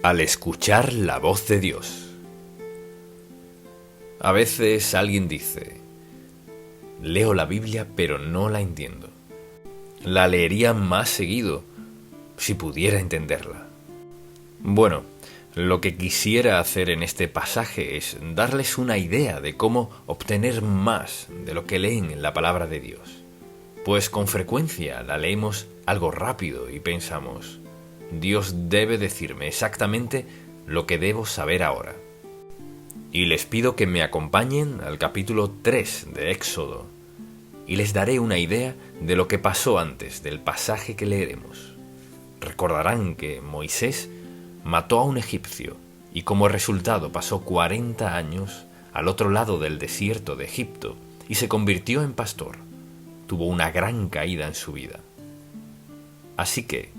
Al escuchar la voz de Dios. A veces alguien dice: leo la Biblia pero no la entiendo. La leería más seguido si pudiera entenderla. Bueno, lo que quisiera hacer en este pasaje es darles una idea de cómo obtener más de lo que leen en la palabra de Dios. Pues con frecuencia la leemos algo rápido y pensamos: Dios debe decirme exactamente lo que debo saber ahora. Y les pido que me acompañen al capítulo 3 de Éxodo y les daré una idea de lo que pasó antes del pasaje que leeremos. Recordarán que Moisés mató a un egipcio y como resultado pasó 40 años al otro lado del desierto de Egipto y se convirtió en pastor. Tuvo una gran caída en su vida. Así que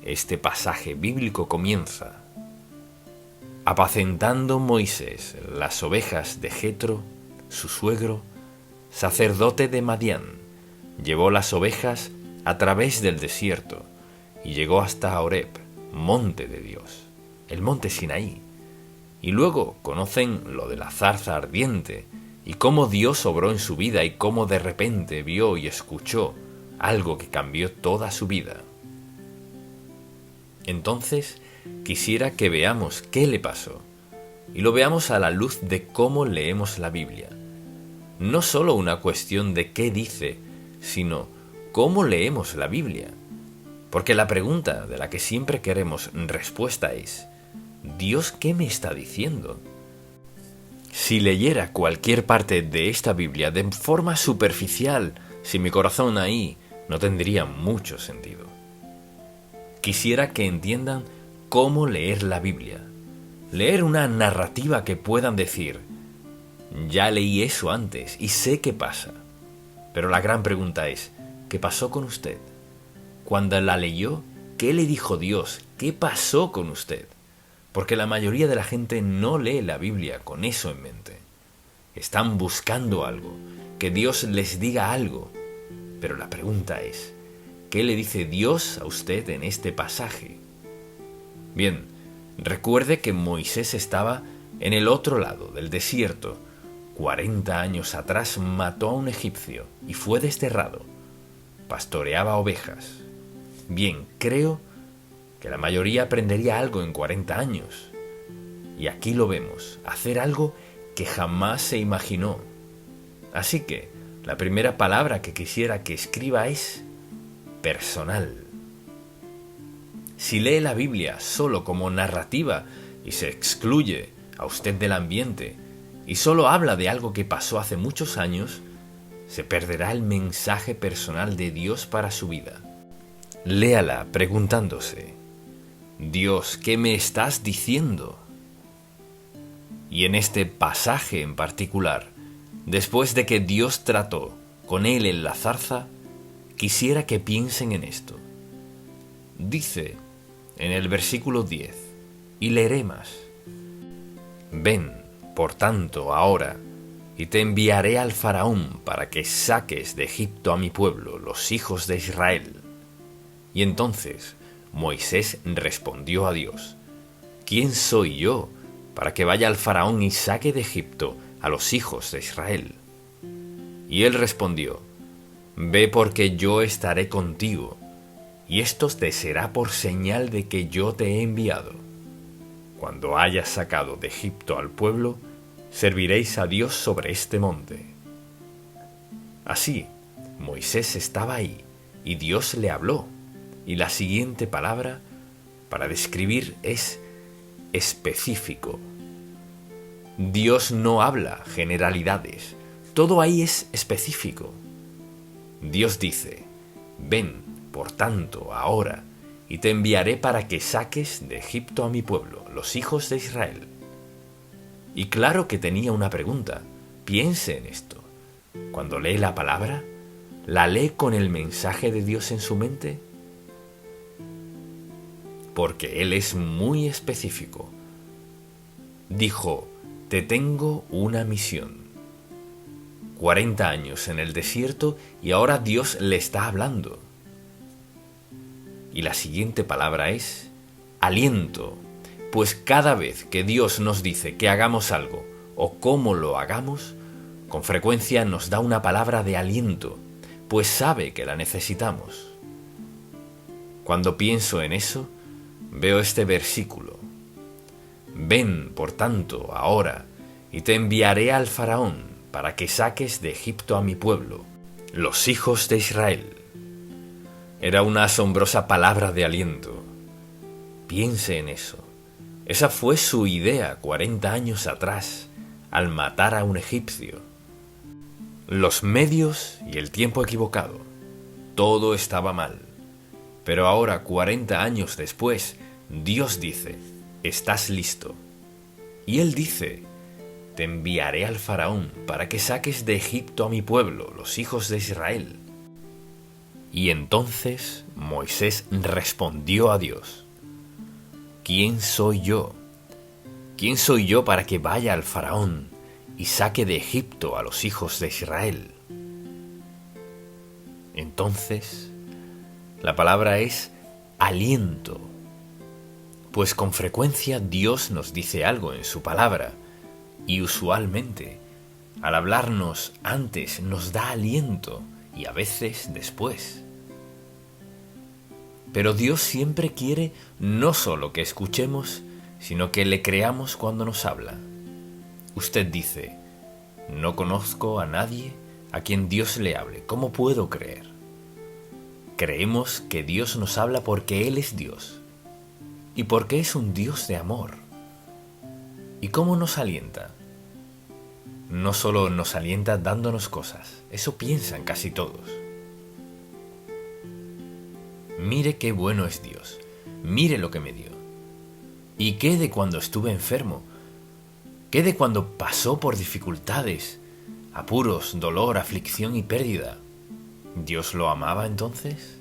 este pasaje bíblico comienza: apacentando Moisés las ovejas de Jetro, su suegro, sacerdote de Madián, llevó las ovejas a través del desierto y llegó hasta Horeb, monte de Dios, el monte Sinaí. Y luego conocen lo de la zarza ardiente y cómo Dios obró en su vida y cómo de repente vio y escuchó algo que cambió toda su vida. Entonces, quisiera que veamos qué le pasó, y lo veamos a la luz de cómo leemos la Biblia. No solo una cuestión de qué dice, sino cómo leemos la Biblia. Porque la pregunta de la que siempre queremos respuesta es: ¿Dios qué me está diciendo? Si leyera cualquier parte de esta Biblia de forma superficial, sin mi corazón ahí, no tendría mucho sentido. Quisiera que entiendan cómo leer la Biblia. Leer una narrativa que puedan decir: ya leí eso antes y sé qué pasa. Pero la gran pregunta es: ¿qué pasó con usted? Cuando la leyó, ¿qué le dijo Dios? ¿Qué pasó con usted? Porque la mayoría de la gente no lee la Biblia con eso en mente. Están buscando algo, que Dios les diga algo. Pero la pregunta es: ¿qué le dice Dios a usted en este pasaje? Bien, recuerde que Moisés estaba en el otro lado del desierto. 40 años atrás mató a un egipcio y fue desterrado. Pastoreaba ovejas. Bien, creo que la mayoría aprendería algo en 40 años. Y aquí lo vemos, hacer algo que jamás se imaginó. Así que la primera palabra que quisiera que escriba es personal. Si lee la Biblia solo como narrativa y se excluye a usted del ambiente y solo habla de algo que pasó hace muchos años, se perderá el mensaje personal de Dios para su vida. Léala preguntándose: Dios, ¿qué me estás diciendo? Y en este pasaje en particular, después de que Dios trató con él en la zarza, quisiera que piensen en esto. Dice en el versículo 10, y leeré más: ven, por tanto, ahora, y te enviaré al faraón para que saques de Egipto a mi pueblo, los hijos de Israel. Y entonces Moisés respondió a Dios: ¿quién soy yo para que vaya al faraón y saque de Egipto a los hijos de Israel? Y él respondió: ve, porque yo estaré contigo, y esto te será por señal de que yo te he enviado. Cuando hayas sacado de Egipto al pueblo, serviréis a Dios sobre este monte. Así, Moisés estaba ahí, y Dios le habló, y la siguiente palabra para describir es específico. Dios no habla generalidades, todo ahí es específico. Dios dice: ven, por tanto, ahora, y te enviaré para que saques de Egipto a mi pueblo, los hijos de Israel. Y claro que tenía una pregunta. Piense en esto. Cuando lee la palabra, ¿la lee con el mensaje de Dios en su mente? Porque Él es muy específico. Dijo: te tengo una misión. 40 años en el desierto y ahora Dios le está hablando. Y la siguiente palabra es aliento, Pues cada vez que Dios nos dice que hagamos algo o cómo lo hagamos, con frecuencia nos da una palabra de aliento, pues sabe que la necesitamos. Cuando pienso en eso, veo este versículo. Ven, por tanto, ahora, y te enviaré al faraón para que saques de Egipto a mi pueblo, los hijos de Israel. Era una asombrosa palabra de aliento. Piense en eso. Esa fue su idea 40 años atrás, al matar a un egipcio. Los medios y el tiempo equivocado. Todo estaba mal. Pero ahora, 40 años después, Dios dice, estás listo. Y Él dice, te enviaré al faraón para que saques de Egipto a mi pueblo, los hijos de Israel. Y entonces Moisés respondió a Dios, ¿quién soy yo? ¿Quién soy yo para que vaya al faraón y saque de Egipto a los hijos de Israel? Entonces, la palabra es aliento, pues con frecuencia Dios nos dice algo en su palabra y usualmente al hablarnos antes nos da aliento y a veces después. Pero Dios siempre quiere no solo que escuchemos, sino que le creamos cuando nos habla. Usted dice, no conozco a nadie a quien Dios le hable, ¿cómo puedo creer? Creemos que Dios nos habla porque Él es Dios y porque es un Dios de amor. ¿Y cómo nos alienta? No solo nos alienta dándonos cosas, eso piensan casi todos. Mire qué bueno es Dios, mire lo que me dio. ¿Y qué de cuando estuve enfermo? ¿Qué de cuando pasó por dificultades, apuros, dolor, aflicción y pérdida? ¿Dios lo amaba entonces?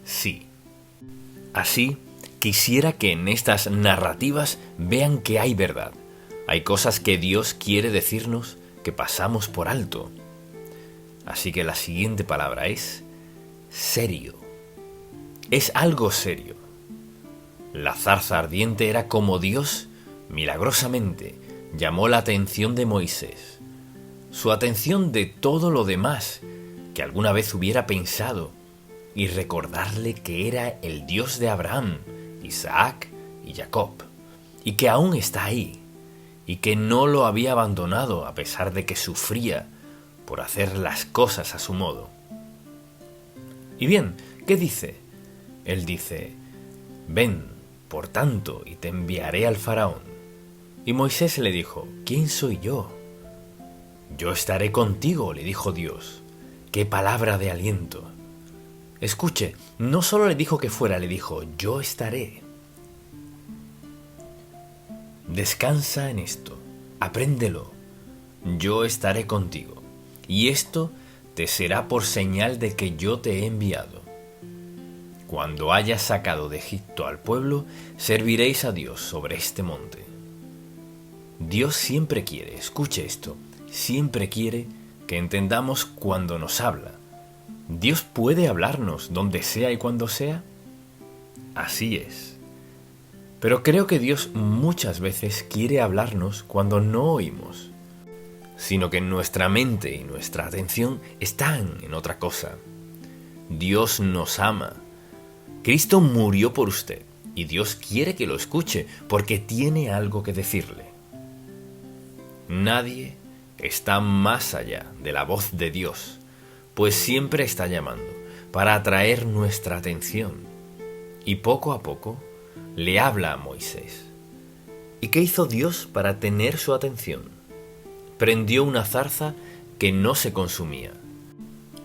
Sí. Así, quisiera que en estas narrativas vean que hay verdad. Hay cosas que Dios quiere decirnos que pasamos por alto. Así que la siguiente palabra es serio. Es algo serio. La zarza ardiente era como Dios, milagrosamente, llamó la atención de Moisés. Su atención de todo lo demás que alguna vez hubiera pensado y recordarle que era el Dios de Abraham, Isaac y Jacob, y que aún está ahí, y que no lo había abandonado a pesar de que sufría por hacer las cosas a su modo. Y bien, ¿qué dice? Él dice, ven, por tanto, y te enviaré al faraón. Y Moisés le dijo, ¿quién soy yo? Yo estaré contigo, le dijo Dios. ¡Qué palabra de aliento! Escuche, no solo le dijo que fuera, le dijo, yo estaré. Descansa en esto, apréndelo. Yo estaré contigo, y esto te será por señal de que yo te he enviado. Cuando hayas sacado de Egipto al pueblo, serviréis a Dios sobre este monte. Dios siempre quiere, escuche esto, siempre quiere que entendamos cuando nos habla. ¿Dios puede hablarnos donde sea y cuando sea? Así es. Pero creo que Dios muchas veces quiere hablarnos cuando no oímos, sino que nuestra mente y nuestra atención están en otra cosa. Dios nos ama. Cristo murió por usted y Dios quiere que lo escuche porque tiene algo que decirle. Nadie está más allá de la voz de Dios, pues siempre está llamando para atraer nuestra atención. Y poco a poco le habla a Moisés. ¿Y qué hizo Dios para tener su atención? Prendió una zarza que no se consumía.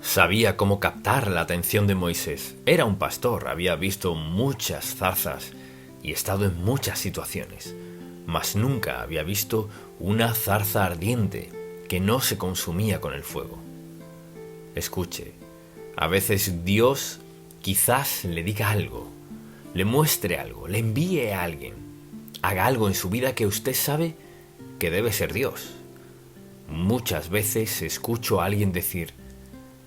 Sabía cómo captar la atención de Moisés. Era un pastor, había visto muchas zarzas y estado en muchas situaciones, mas nunca había visto una zarza ardiente que no se consumía con el fuego. Escuche, a veces Dios quizás le diga algo, le muestre algo, le envíe a alguien, haga algo en su vida que usted sabe que debe ser Dios. Muchas veces escucho a alguien decir,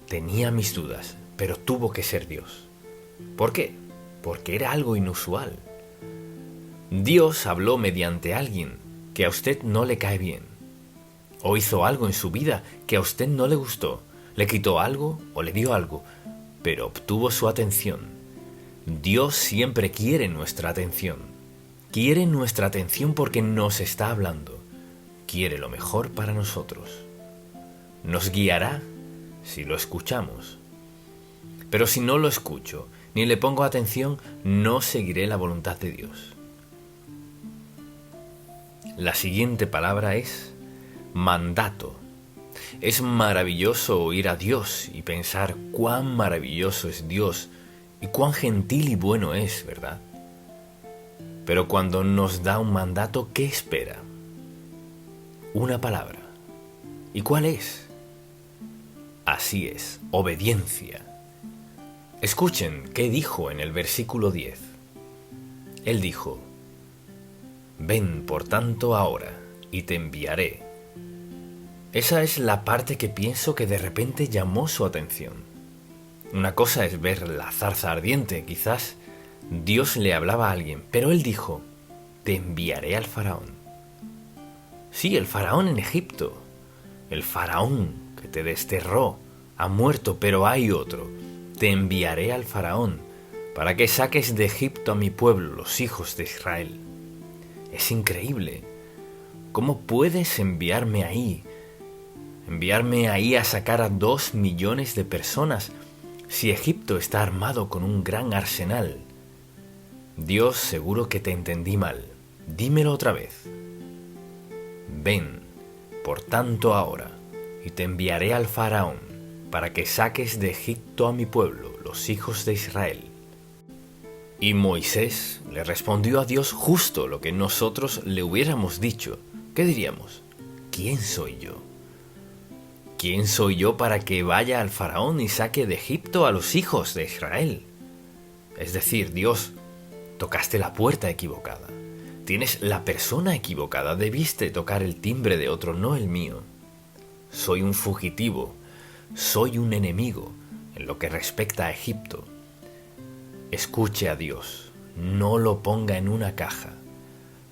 tenía mis dudas, pero tuvo que ser Dios. ¿Por qué? Porque era algo inusual. Dios habló mediante alguien que a usted no le cae bien, o hizo algo en su vida que a usted no le gustó, le quitó algo o le dio algo, pero obtuvo su atención. Dios siempre quiere nuestra atención. Quiere nuestra atención porque nos está hablando. Quiere lo mejor para nosotros. Nos guiará si lo escuchamos. Pero si no lo escucho, ni le pongo atención, no seguiré la voluntad de Dios. La siguiente palabra es mandato. Es maravilloso oír a Dios y pensar cuán maravilloso es Dios y cuán gentil y bueno es, ¿verdad? Pero cuando nos da un mandato, ¿qué espera? Una palabra. ¿Y cuál es? Así es, obediencia. Escuchen qué dijo en el versículo 10. Él dijo: ven por tanto ahora, y te enviaré. Esa es la parte que pienso que de repente llamó su atención. Una cosa es ver la zarza ardiente, quizás Dios le hablaba a alguien, pero él dijo: te enviaré al faraón. Sí, el faraón en Egipto, el faraón que te desterró, ha muerto, pero hay otro. Te enviaré al faraón para que saques de Egipto a mi pueblo, los hijos de Israel. Es increíble. ¿Cómo puedes enviarme ahí? Enviarme ahí a sacar a 2 millones de personas si Egipto está armado con un gran arsenal. Dios, seguro que te entendí mal. Dímelo otra vez. Ven, por tanto ahora, y te enviaré al faraón para que saques de Egipto a mi pueblo, los hijos de Israel. Y Moisés le respondió a Dios justo lo que nosotros le hubiéramos dicho. ¿Qué diríamos? ¿Quién soy yo? ¿Quién soy yo para que vaya al faraón y saque de Egipto a los hijos de Israel? Es decir, Dios, tocaste la puerta equivocada. Tienes la persona equivocada. Debiste tocar el timbre de otro, no el mío. Soy un fugitivo. Soy un enemigo en lo que respecta a Egipto. Escuche a Dios. No lo ponga en una caja.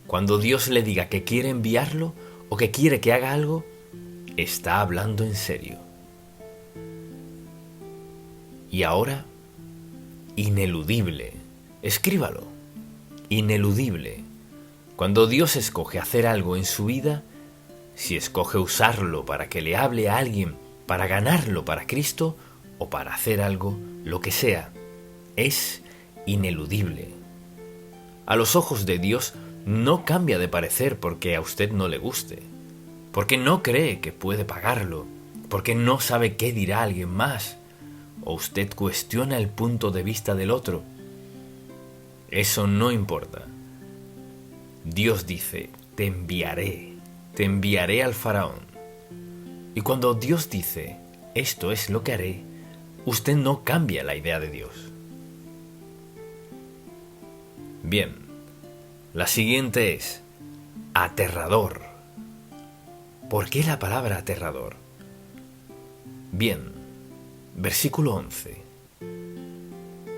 Cuando Dios le diga que quiere enviarlo o que quiere que haga algo, está hablando en serio. Y ahora, ineludible. Escríbalo. Ineludible. Cuando Dios escoge hacer algo en su vida, si escoge usarlo para que le hable a alguien, para ganarlo para Cristo o para hacer algo, lo que sea, es ineludible. A los ojos de Dios no cambia de parecer porque a usted no le guste, porque no cree que puede pagarlo, porque no sabe qué dirá alguien más, o usted cuestiona el punto de vista del otro. Eso no importa. Dios dice: te enviaré al faraón. Y cuando Dios dice: esto es lo que haré, usted no cambia la idea de Dios. Bien, la siguiente es aterrador. ¿Por qué la palabra aterrador? Bien, versículo 11.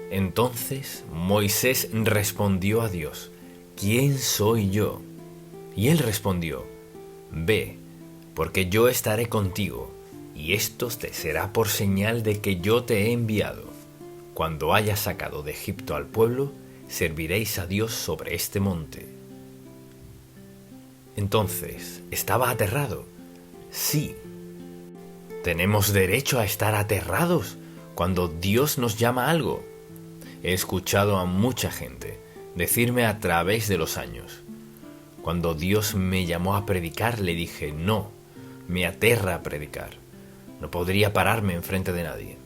Entonces Moisés respondió a Dios: ¿quién soy yo? Y él respondió: ve, porque yo estaré contigo, y esto te será por señal de que yo te he enviado. Cuando hayas sacado de Egipto al pueblo, serviréis a Dios sobre este monte. Entonces, ¿estaba aterrado? Sí. ¿Tenemos derecho a estar aterrados cuando Dios nos llama a algo? He escuchado a mucha gente decirme a través de los años: cuando Dios me llamó a predicar, le dije: no, me aterra predicar. No podría pararme enfrente de nadie.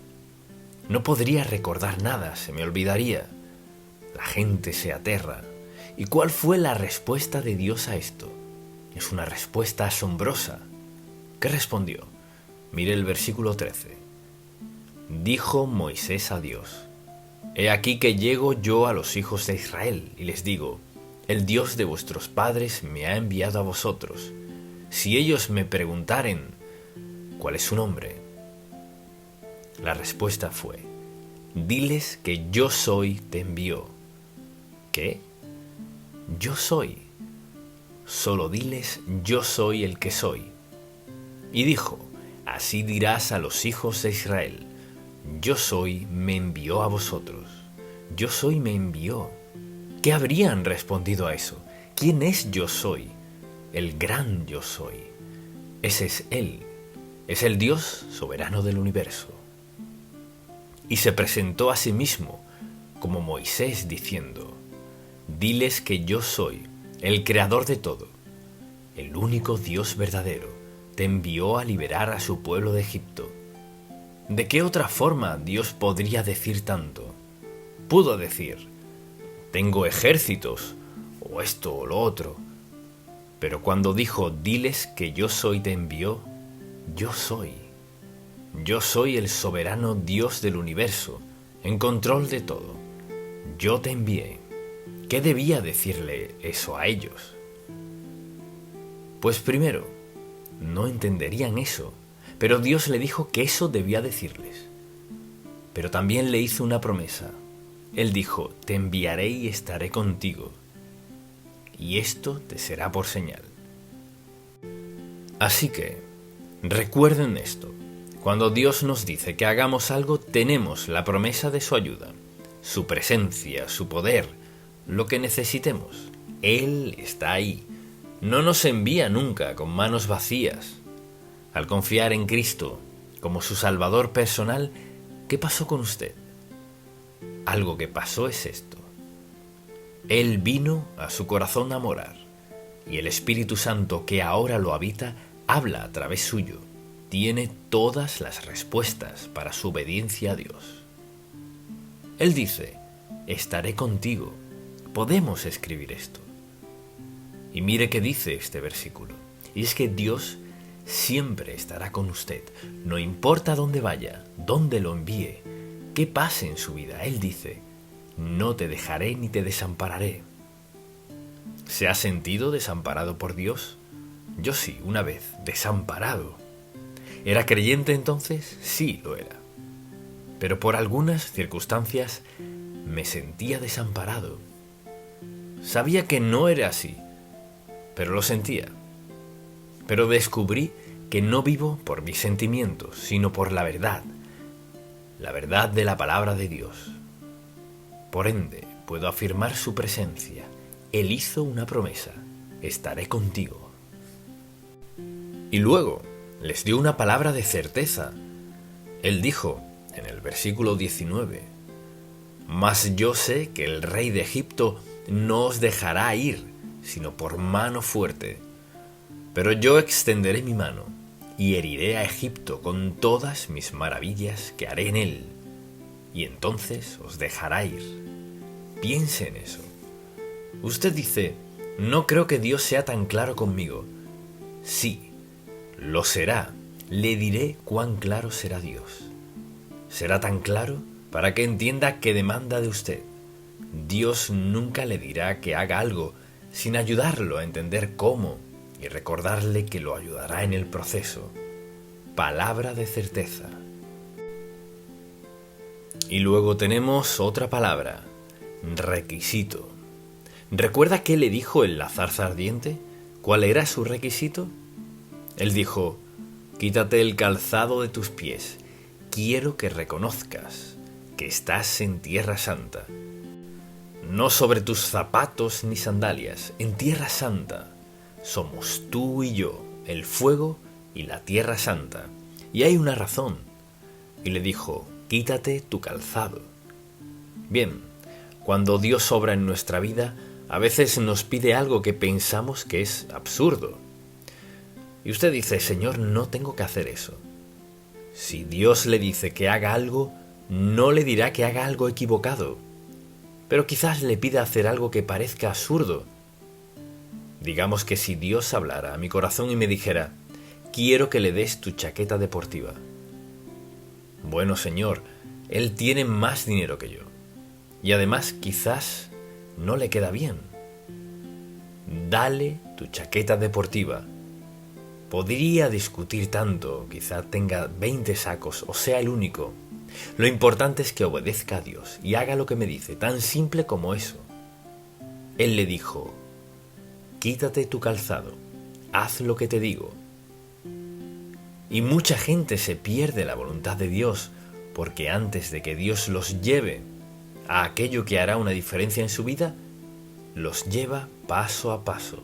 No podría recordar nada, se me olvidaría. La gente se aterra. ¿Y cuál fue la respuesta de Dios a esto? Es una respuesta asombrosa. ¿Qué respondió? Mire el versículo 13. Dijo Moisés a Dios: he aquí que llego yo a los hijos de Israel y les digo: el Dios de vuestros padres me ha enviado a vosotros. Si ellos me preguntaren: ¿cuál es su nombre? La respuesta fue: diles que yo soy te envió. ¿Qué? yo soy. Solo diles, yo soy el que soy. Y dijo, así dirás a los hijos de Israel, yo soy, me envió a vosotros. Yo soy, me envió. ¿Qué habrían respondido a eso? ¿Quién es yo soy? El gran yo soy. Ese es Él. Es el Dios soberano del universo. Y se presentó a sí mismo como Moisés diciendo, diles que yo soy el creador de todo, el único Dios verdadero, te envió a liberar a su pueblo de Egipto. ¿De qué otra forma Dios podría decir tanto? Pudo decir, tengo ejércitos, o esto o lo otro. Pero cuando dijo, diles que yo soy te envió, yo soy. Yo soy el soberano Dios del universo, en control de todo. Yo te envié. ¿Qué debía decirle eso a ellos? Pues primero, no entenderían eso, pero Dios le dijo que eso debía decirles. Pero también le hizo una promesa. Él dijo, te enviaré y estaré contigo, y esto te será por señal. Así que, recuerden esto, cuando Dios nos dice que hagamos algo, tenemos la promesa de su ayuda, su presencia, su poder, lo que necesitemos. Él está ahí. No nos envía nunca con manos vacías. Al confiar en Cristo como su Salvador personal, ¿qué pasó con usted? Algo que pasó es esto. Él vino a su corazón a morar, y el Espíritu Santo que ahora lo habita, habla a través suyo. Tiene todas las respuestas para su obediencia a Dios. Él dice, estaré contigo. Podemos escribir esto. Y mire qué dice este versículo. Y es que Dios siempre estará con usted. No importa dónde vaya, dónde lo envíe, qué pase en su vida. Él dice, no te dejaré ni te desampararé. ¿Se ha sentido desamparado por Dios? Yo sí, una vez, desamparado. ¿Era creyente entonces? Sí, lo era. Pero por algunas circunstancias me sentía desamparado. Sabía que no era así, pero lo sentía. Pero descubrí que no vivo por mis sentimientos, sino por la verdad de la palabra de Dios. Por ende, puedo afirmar su presencia. Él hizo una promesa, estaré contigo. Y luego les dio una palabra de certeza. Él dijo, en el versículo 19, mas yo sé que el rey de Egipto no os dejará ir, sino por mano fuerte. Pero yo extenderé mi mano y heriré a Egipto con todas mis maravillas que haré en él, y entonces os dejará ir. Piense en eso. Usted dice, no creo que Dios sea tan claro conmigo. Sí, lo será. Le diré cuán claro será Dios. Será tan claro para que entienda qué demanda de usted. Dios nunca le dirá que haga algo sin ayudarlo a entender cómo y recordarle que lo ayudará en el proceso. Palabra de certeza. Y luego tenemos otra palabra, requisito. ¿Recuerda qué le dijo en la zarza ardiente? ¿Cuál era su requisito? Él dijo, quítate el calzado de tus pies. Quiero que reconozcas que estás en tierra santa. No sobre tus zapatos ni sandalias, en tierra santa. Somos tú y yo, el fuego y la tierra santa. Y hay una razón. Y le dijo, quítate tu calzado. Bien, cuando Dios obra en nuestra vida, a veces nos pide algo que pensamos que es absurdo. Y usted dice, Señor, no tengo que hacer eso. Si Dios le dice que haga algo, no le dirá que haga algo equivocado. Pero quizás le pida hacer algo que parezca absurdo. Digamos que si Dios hablara a mi corazón y me dijera, quiero que le des tu chaqueta deportiva. Bueno, Señor, Él tiene más dinero que yo. Y además quizás no le queda bien. Dale tu chaqueta deportiva. Podría discutir tanto, quizá tenga 20 sacos o sea el único. Lo importante es que obedezca a Dios y haga lo que me dice, tan simple como eso. Él le dijo, quítate tu calzado, haz lo que te digo. Y mucha gente se pierde la voluntad de Dios, porque antes de que Dios los lleve a aquello que hará una diferencia en su vida, los lleva paso a paso.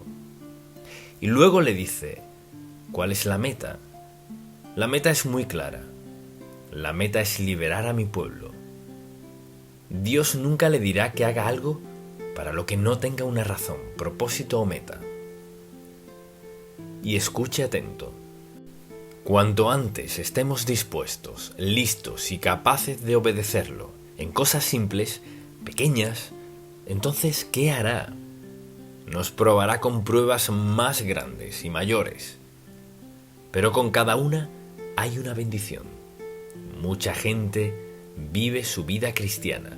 Y luego le dice, ¿cuál es la meta? La meta es muy clara. La meta es liberar a mi pueblo. Dios nunca le dirá que haga algo para lo que no tenga una razón, propósito o meta. Y escuche atento. Cuanto antes estemos dispuestos, listos y capaces de obedecerlo en cosas simples, pequeñas, entonces, ¿qué hará? Nos probará con pruebas más grandes y mayores. Pero con cada una hay una bendición. Mucha gente vive su vida cristiana,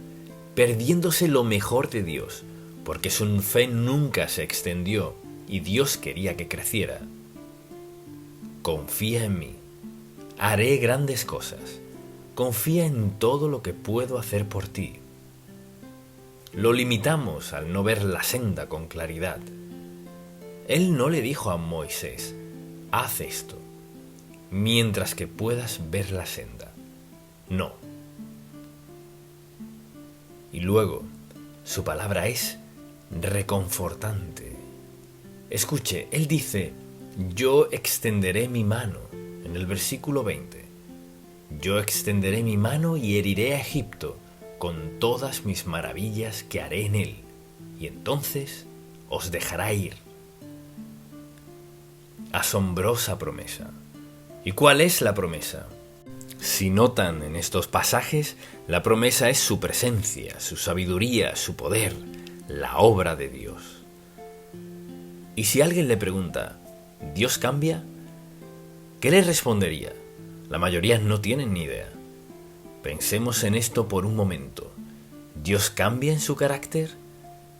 perdiéndose lo mejor de Dios, porque su fe nunca se extendió y Dios quería que creciera. Confía en mí. Haré grandes cosas. Confía en todo lo que puedo hacer por ti. Lo limitamos al no ver la senda con claridad. Él no le dijo a Moisés, haz esto, mientras que puedas ver la senda. No. Y luego, su palabra es reconfortante. Escuche, él dice, yo extenderé mi mano, en el versículo 20. Yo extenderé mi mano y heriré a Egipto con todas mis maravillas que haré en él, y entonces os dejará ir. Asombrosa promesa. ¿Y cuál es la promesa? Si notan en estos pasajes, la promesa es su presencia, su sabiduría, su poder, la obra de Dios. Y si alguien le pregunta, ¿Dios cambia? ¿Qué le respondería? La mayoría no tienen ni idea. Pensemos en esto por un momento. ¿Dios cambia en su carácter?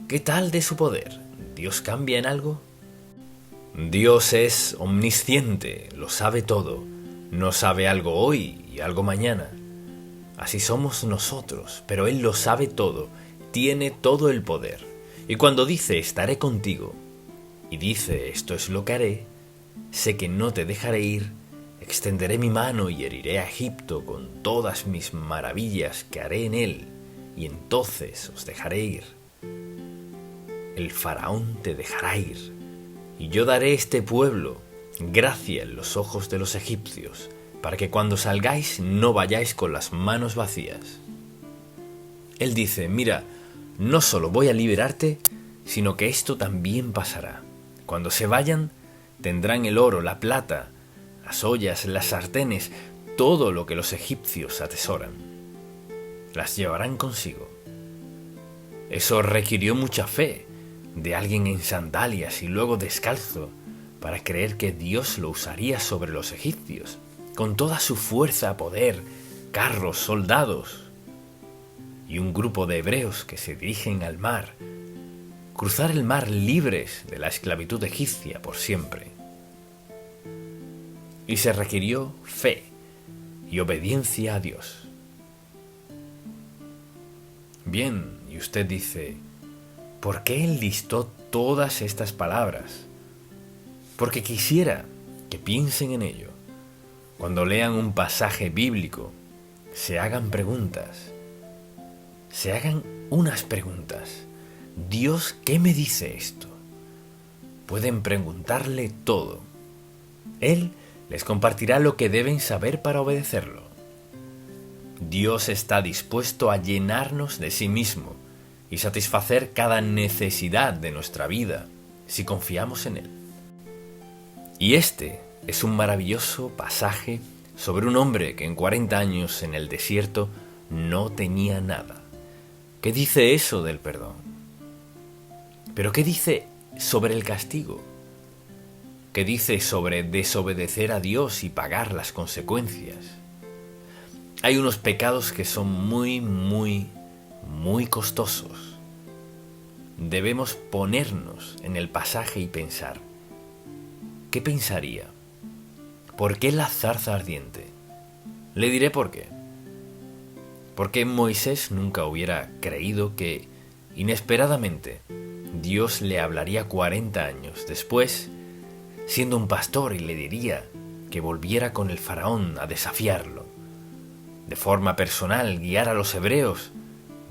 ¿Qué tal de su poder? ¿Dios cambia en algo? Dios es omnisciente, lo sabe todo. No sabe algo hoy y algo mañana. Así somos nosotros, pero Él lo sabe todo, tiene todo el poder. Y cuando dice, estaré contigo, y dice, esto es lo que haré, sé que no te dejaré ir, extenderé mi mano y heriré a Egipto con todas mis maravillas que haré en él, y entonces os dejaré ir. El faraón te dejará ir, y yo daré este pueblo gracia en los ojos de los egipcios, para que cuando salgáis no vayáis con las manos vacías. Él dice, mira, no solo voy a liberarte, sino que esto también pasará. Cuando se vayan, tendrán el oro, la plata, las ollas, las sartenes, todo lo que los egipcios atesoran. Las llevarán consigo. Eso requirió mucha fe de alguien en sandalias y luego descalzo para creer que Dios lo usaría sobre los egipcios, con toda su fuerza, poder, carros, soldados y un grupo de hebreos que se dirigen al mar, cruzar el mar libres de la esclavitud egipcia por siempre. Y se requirió fe y obediencia a Dios. Bien, y usted dice, ¿por qué él listó todas estas palabras? Porque quisiera que piensen en ello. Cuando lean un pasaje bíblico, se hagan preguntas. Se hagan unas preguntas. Dios, ¿qué me dice esto? Pueden preguntarle todo. Él les compartirá lo que deben saber para obedecerlo. Dios está dispuesto a llenarnos de sí mismo y satisfacer cada necesidad de nuestra vida si confiamos en Él. Y este es un maravilloso pasaje sobre un hombre que en 40 años en el desierto no tenía nada. ¿Qué dice eso del perdón? ¿Pero qué dice sobre el castigo? ¿Qué dice sobre desobedecer a Dios y pagar las consecuencias? Hay unos pecados que son muy costosos. Debemos ponernos en el pasaje y pensar, ¿qué pensaría? ¿Por qué la zarza ardiente? Le diré por qué. Porque Moisés nunca hubiera creído que, inesperadamente, Dios le hablaría 40 años después, siendo un pastor, y le diría que volviera con el faraón a desafiarlo. De forma personal, guiar a los hebreos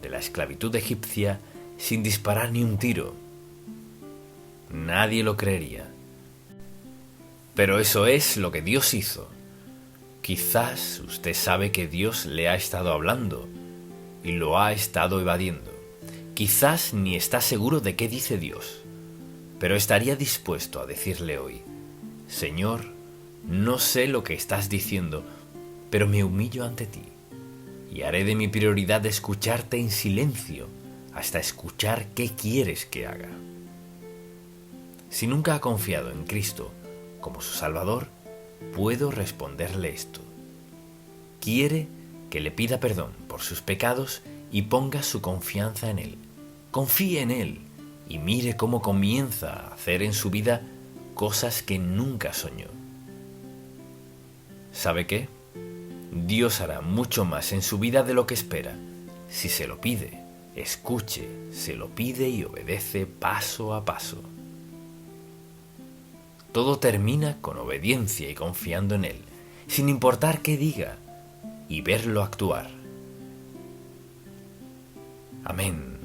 de la esclavitud egipcia sin disparar ni un tiro. Nadie lo creería. Pero eso es lo que Dios hizo. Quizás usted sabe que Dios le ha estado hablando y lo ha estado evadiendo. Quizás ni está seguro de qué dice Dios, pero estaría dispuesto a decirle hoy: Señor, no sé lo que estás diciendo, pero me humillo ante ti y haré de mi prioridad escucharte en silencio hasta escuchar qué quieres que haga. Si nunca ha confiado en Cristo como su Salvador, puedo responderle esto. Quiere que le pida perdón por sus pecados y ponga su confianza en Él. Confíe en Él y mire cómo comienza a hacer en su vida cosas que nunca soñó. ¿Sabe qué? Dios hará mucho más en su vida de lo que espera. Si se lo pide, escuche, se lo pide y obedece paso a paso. Todo termina con obediencia y confiando en Él, sin importar qué diga, y verlo actuar. Amén.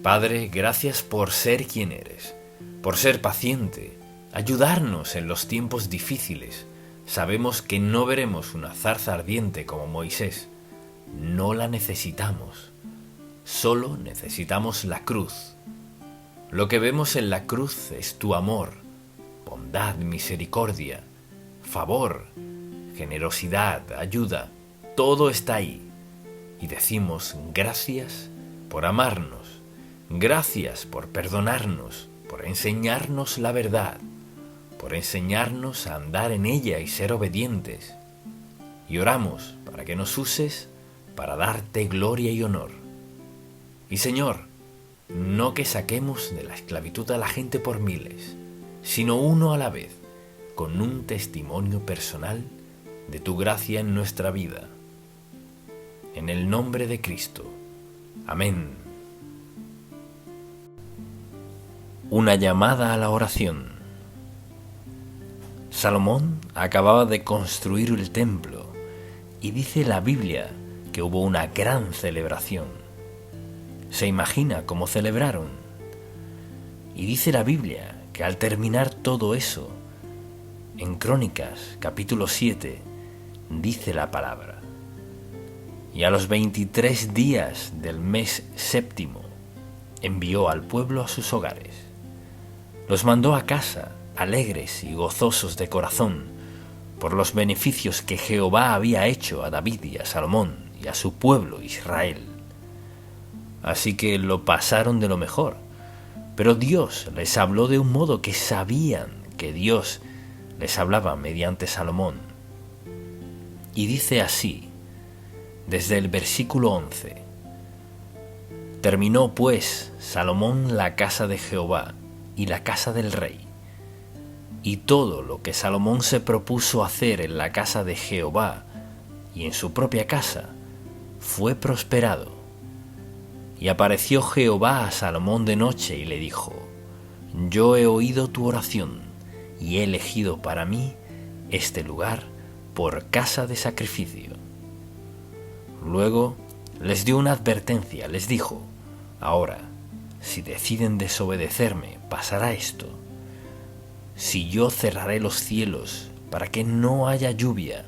Padre, gracias por ser quien eres, por ser paciente, ayudarnos en los tiempos difíciles. Sabemos que no veremos una zarza ardiente como Moisés. No la necesitamos. Solo necesitamos la cruz. Lo que vemos en la cruz es tu amor, bondad, misericordia, favor, generosidad, ayuda. Todo está ahí. Y decimos gracias por amarnos, gracias por perdonarnos, por enseñarnos la verdad, por enseñarnos a andar en ella y ser obedientes. Y oramos para que nos uses para darte gloria y honor. Y Señor, no que saquemos de la esclavitud a la gente por miles, sino uno a la vez, con un testimonio personal de tu gracia en nuestra vida. En el nombre de Cristo. Amén. Una llamada a la oración. Salomón acababa de construir el templo y dice la Biblia que hubo una gran celebración. ¿Se imagina cómo celebraron? Y dice la Biblia que al terminar todo eso, en Crónicas capítulo 7, dice la palabra: y a los 23 días del mes séptimo envió al pueblo a sus hogares. Los mandó a casa, alegres y gozosos de corazón, por los beneficios que Jehová había hecho a David y a Salomón y a su pueblo Israel. Así que lo pasaron de lo mejor, pero Dios les habló de un modo que sabían que Dios les hablaba mediante Salomón. Y dice así, desde el versículo 11: terminó pues Salomón la casa de Jehová y la casa del rey, y todo lo que Salomón se propuso hacer en la casa de Jehová y en su propia casa fue prosperado. Y apareció Jehová a Salomón de noche y le dijo: yo he oído tu oración y he elegido para mí este lugar por casa de sacrificio. Luego les dio una advertencia, les dijo: ahora, si deciden desobedecerme, pasará esto. Si yo cerraré los cielos para que no haya lluvia,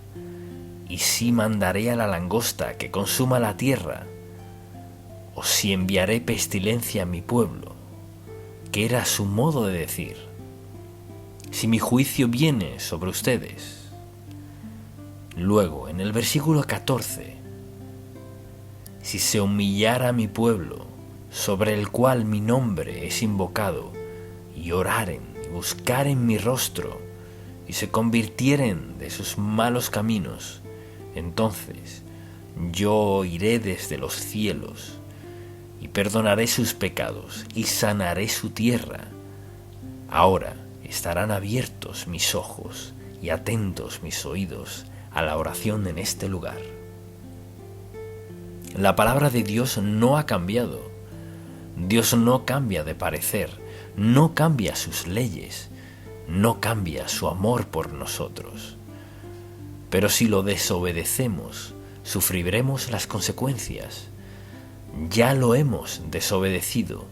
y si mandaré a la langosta que consuma la tierra, o si enviaré pestilencia a mi pueblo, que era su modo de decir, si mi juicio viene sobre ustedes. Luego, en el versículo 14, si se humillara mi pueblo, sobre el cual mi nombre es invocado, y oraren y buscaren mi rostro, y se convirtieren de sus malos caminos, entonces yo oiré desde los cielos, y perdonaré sus pecados, y sanaré su tierra. Ahora estarán abiertos mis ojos, y atentos mis oídos a la oración en este lugar. La palabra de Dios no ha cambiado. Dios no cambia de parecer, no cambia sus leyes, no cambia su amor por nosotros. Pero si lo desobedecemos, sufriremos las consecuencias. Ya lo hemos desobedecido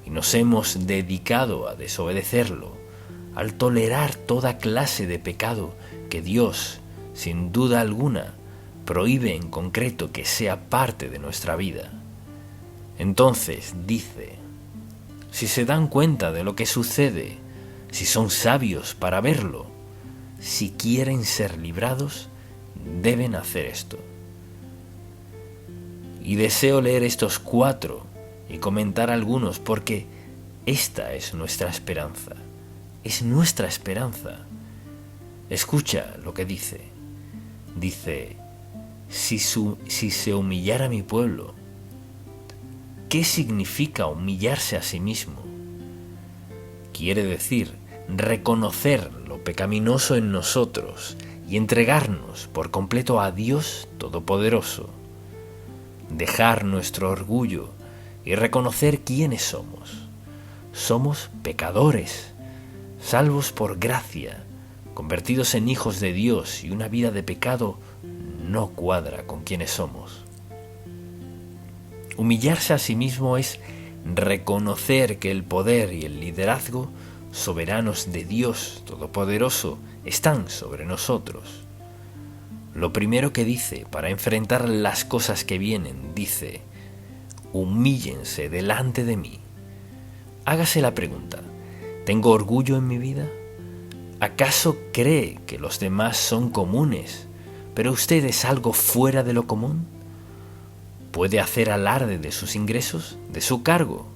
y nos hemos dedicado a desobedecerlo, al tolerar toda clase de pecado que Dios, sin duda alguna, prohíbe en concreto que sea parte de nuestra vida. Entonces dice, si se dan cuenta de lo que sucede, si son sabios para verlo, si quieren ser librados, deben hacer esto. Y deseo leer estos 4 y comentar algunos porque esta es nuestra esperanza. Es nuestra esperanza. Escucha lo que dice. Dice, si se humillara mi pueblo, ¿qué significa humillarse a sí mismo? Quiere decir reconocer lo pecaminoso en nosotros y entregarnos por completo a Dios Todopoderoso. Dejar nuestro orgullo y reconocer quiénes somos. Somos pecadores, salvos por gracia, convertidos en hijos de Dios, y una vida de pecado no cuadra con quienes somos. Humillarse a sí mismo es reconocer que el poder y el liderazgo soberanos de Dios Todopoderoso están sobre nosotros. Lo primero que dice para enfrentar las cosas que vienen, dice, humíllense delante de mí. Hágase la pregunta, ¿tengo orgullo en mi vida? ¿Acaso cree que los demás son comunes, pero usted es algo fuera de lo común? ¿Puede hacer alarde de sus ingresos, de su cargo?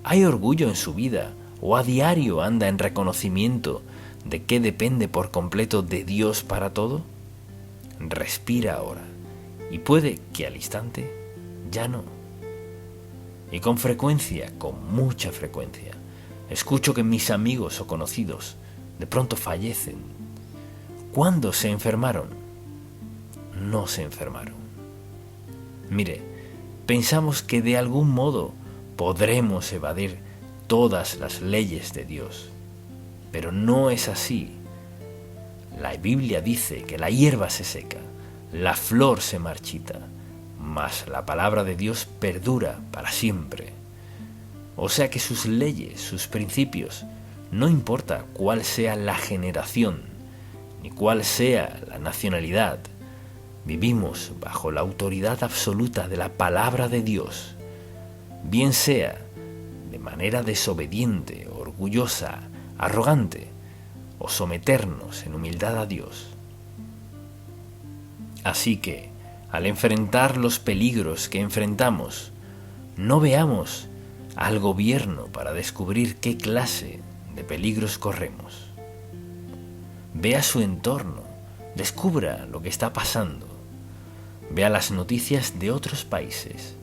¿Hay orgullo en su vida o a diario anda en reconocimiento de que depende por completo de Dios para todo? Respira ahora y puede que al instante ya no. Y con frecuencia, con mucha frecuencia, escucho que mis amigos o conocidos de pronto fallecen. ¿Cuándo se enfermaron? No se enfermaron. Mire, pensamos que de algún modo podremos evadir todas las leyes de Dios, pero no es así. La Biblia dice que la hierba se seca, la flor se marchita, mas la palabra de Dios perdura para siempre. O sea que sus leyes, sus principios, no importa cuál sea la generación, ni cuál sea la nacionalidad, vivimos bajo la autoridad absoluta de la palabra de Dios, bien sea de manera desobediente, orgullosa, arrogante, o someternos en humildad a Dios. Así que, al enfrentar los peligros que enfrentamos, no veamos al gobierno para descubrir qué clase de peligros corremos. Vea su entorno, descubra lo que está pasando, vea las noticias de otros países,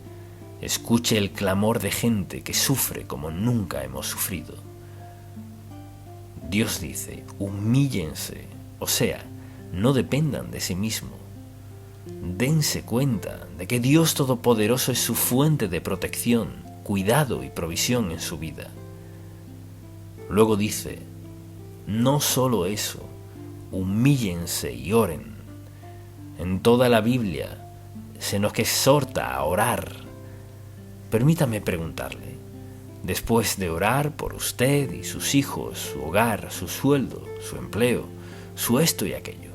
escuche el clamor de gente que sufre como nunca hemos sufrido. Dios dice, humíllense, o sea, no dependan de sí mismo. Dense cuenta de que Dios Todopoderoso es su fuente de protección, cuidado y provisión en su vida. Luego dice, no solo eso, humíllense y oren. En toda la Biblia se nos exhorta a orar. Permítame preguntarle, después de orar por usted y sus hijos, su hogar, su sueldo, su empleo, su esto y aquello,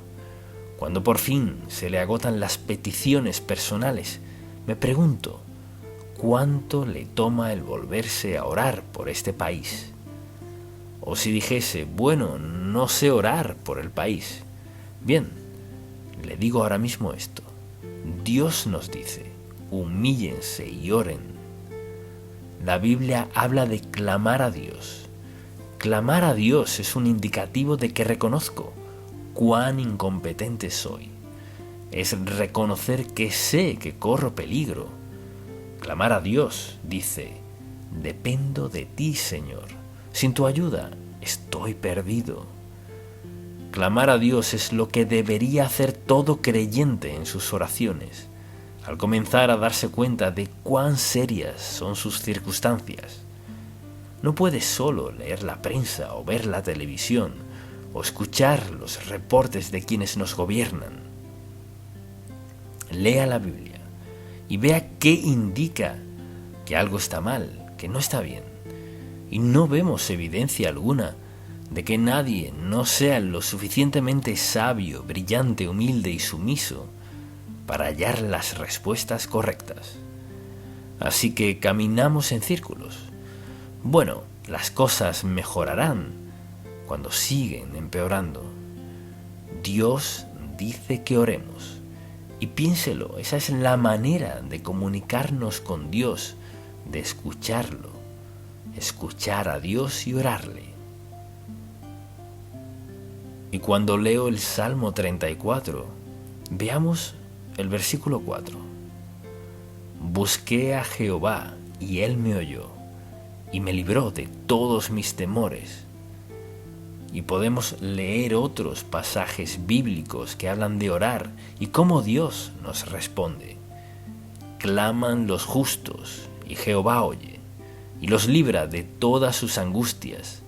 cuando por fin se le agotan las peticiones personales, me pregunto, ¿cuánto le toma el volverse a orar por este país? O si dijese, bueno, no sé orar por el país. Bien, le digo ahora mismo esto. Dios nos dice, humíllense y oren. La Biblia habla de clamar a Dios. Clamar a Dios es un indicativo de que reconozco cuán incompetente soy. Es reconocer que sé que corro peligro. Clamar a Dios dice, dependo de ti, Señor. Sin tu ayuda estoy perdido. Clamar a Dios es lo que debería hacer todo creyente en sus oraciones, al comenzar a darse cuenta de cuán serias son sus circunstancias. No puede solo leer la prensa o ver la televisión o escuchar los reportes de quienes nos gobiernan. Lea la Biblia y vea qué indica que algo está mal, que no está bien. Y no vemos evidencia alguna de que nadie no sea lo suficientemente sabio, brillante, humilde y sumiso para hallar las respuestas correctas. Así que caminamos en círculos. Bueno, las cosas mejorarán cuando siguen empeorando. Dios dice que oremos. Y piénselo, esa es la manera de comunicarnos con Dios, de escucharlo, escuchar a Dios y orarle. Y cuando leo el Salmo 34, veamos el versículo 4. Busqué a Jehová y Él me oyó y me libró de todos mis temores. Y podemos leer otros pasajes bíblicos que hablan de orar y cómo Dios nos responde. Claman los justos y Jehová oye y los libra de todas sus angustias.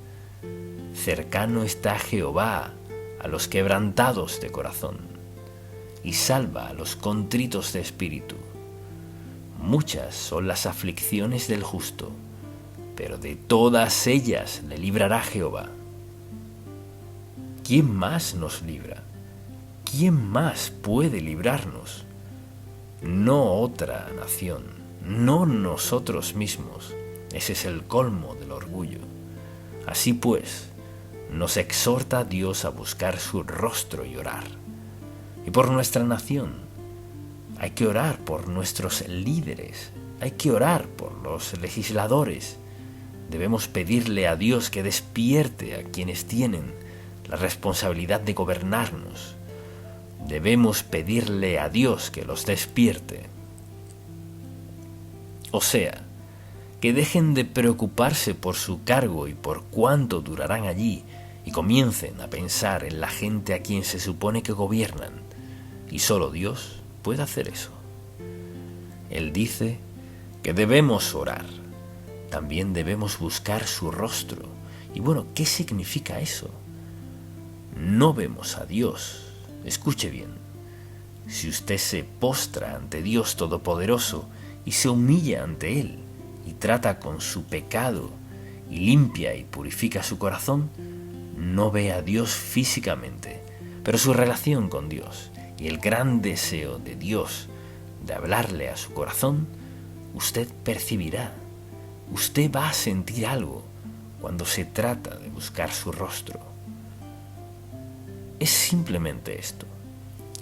Cercano está Jehová a los quebrantados de corazón y salva a los contritos de espíritu. Muchas son las aflicciones del justo, pero de todas ellas le librará Jehová. ¿Quién más nos libra? ¿Quién más puede librarnos? No otra nación, no nosotros mismos. Ese es el colmo del orgullo. Así pues, nos exhorta Dios a buscar su rostro y orar. Y por nuestra nación, hay que orar por nuestros líderes, hay que orar por los legisladores. Debemos pedirle a Dios que despierte a quienes tienen la responsabilidad de gobernarnos. Debemos pedirle a Dios que los despierte. O sea, que dejen de preocuparse por su cargo y por cuánto durarán allí y comiencen a pensar en la gente a quien se supone que gobiernan. Y solo Dios puede hacer eso. Él dice que debemos orar. También debemos buscar su rostro. Y bueno, ¿qué significa eso? No vemos a Dios. Escuche bien. Si usted se postra ante Dios Todopoderoso y se humilla ante Él y trata con su pecado y limpia y purifica su corazón, no ve a Dios físicamente, pero su relación con Dios y el gran deseo de Dios de hablarle a su corazón, usted percibirá. Usted va a sentir algo cuando se trata de buscar su rostro. Es simplemente esto.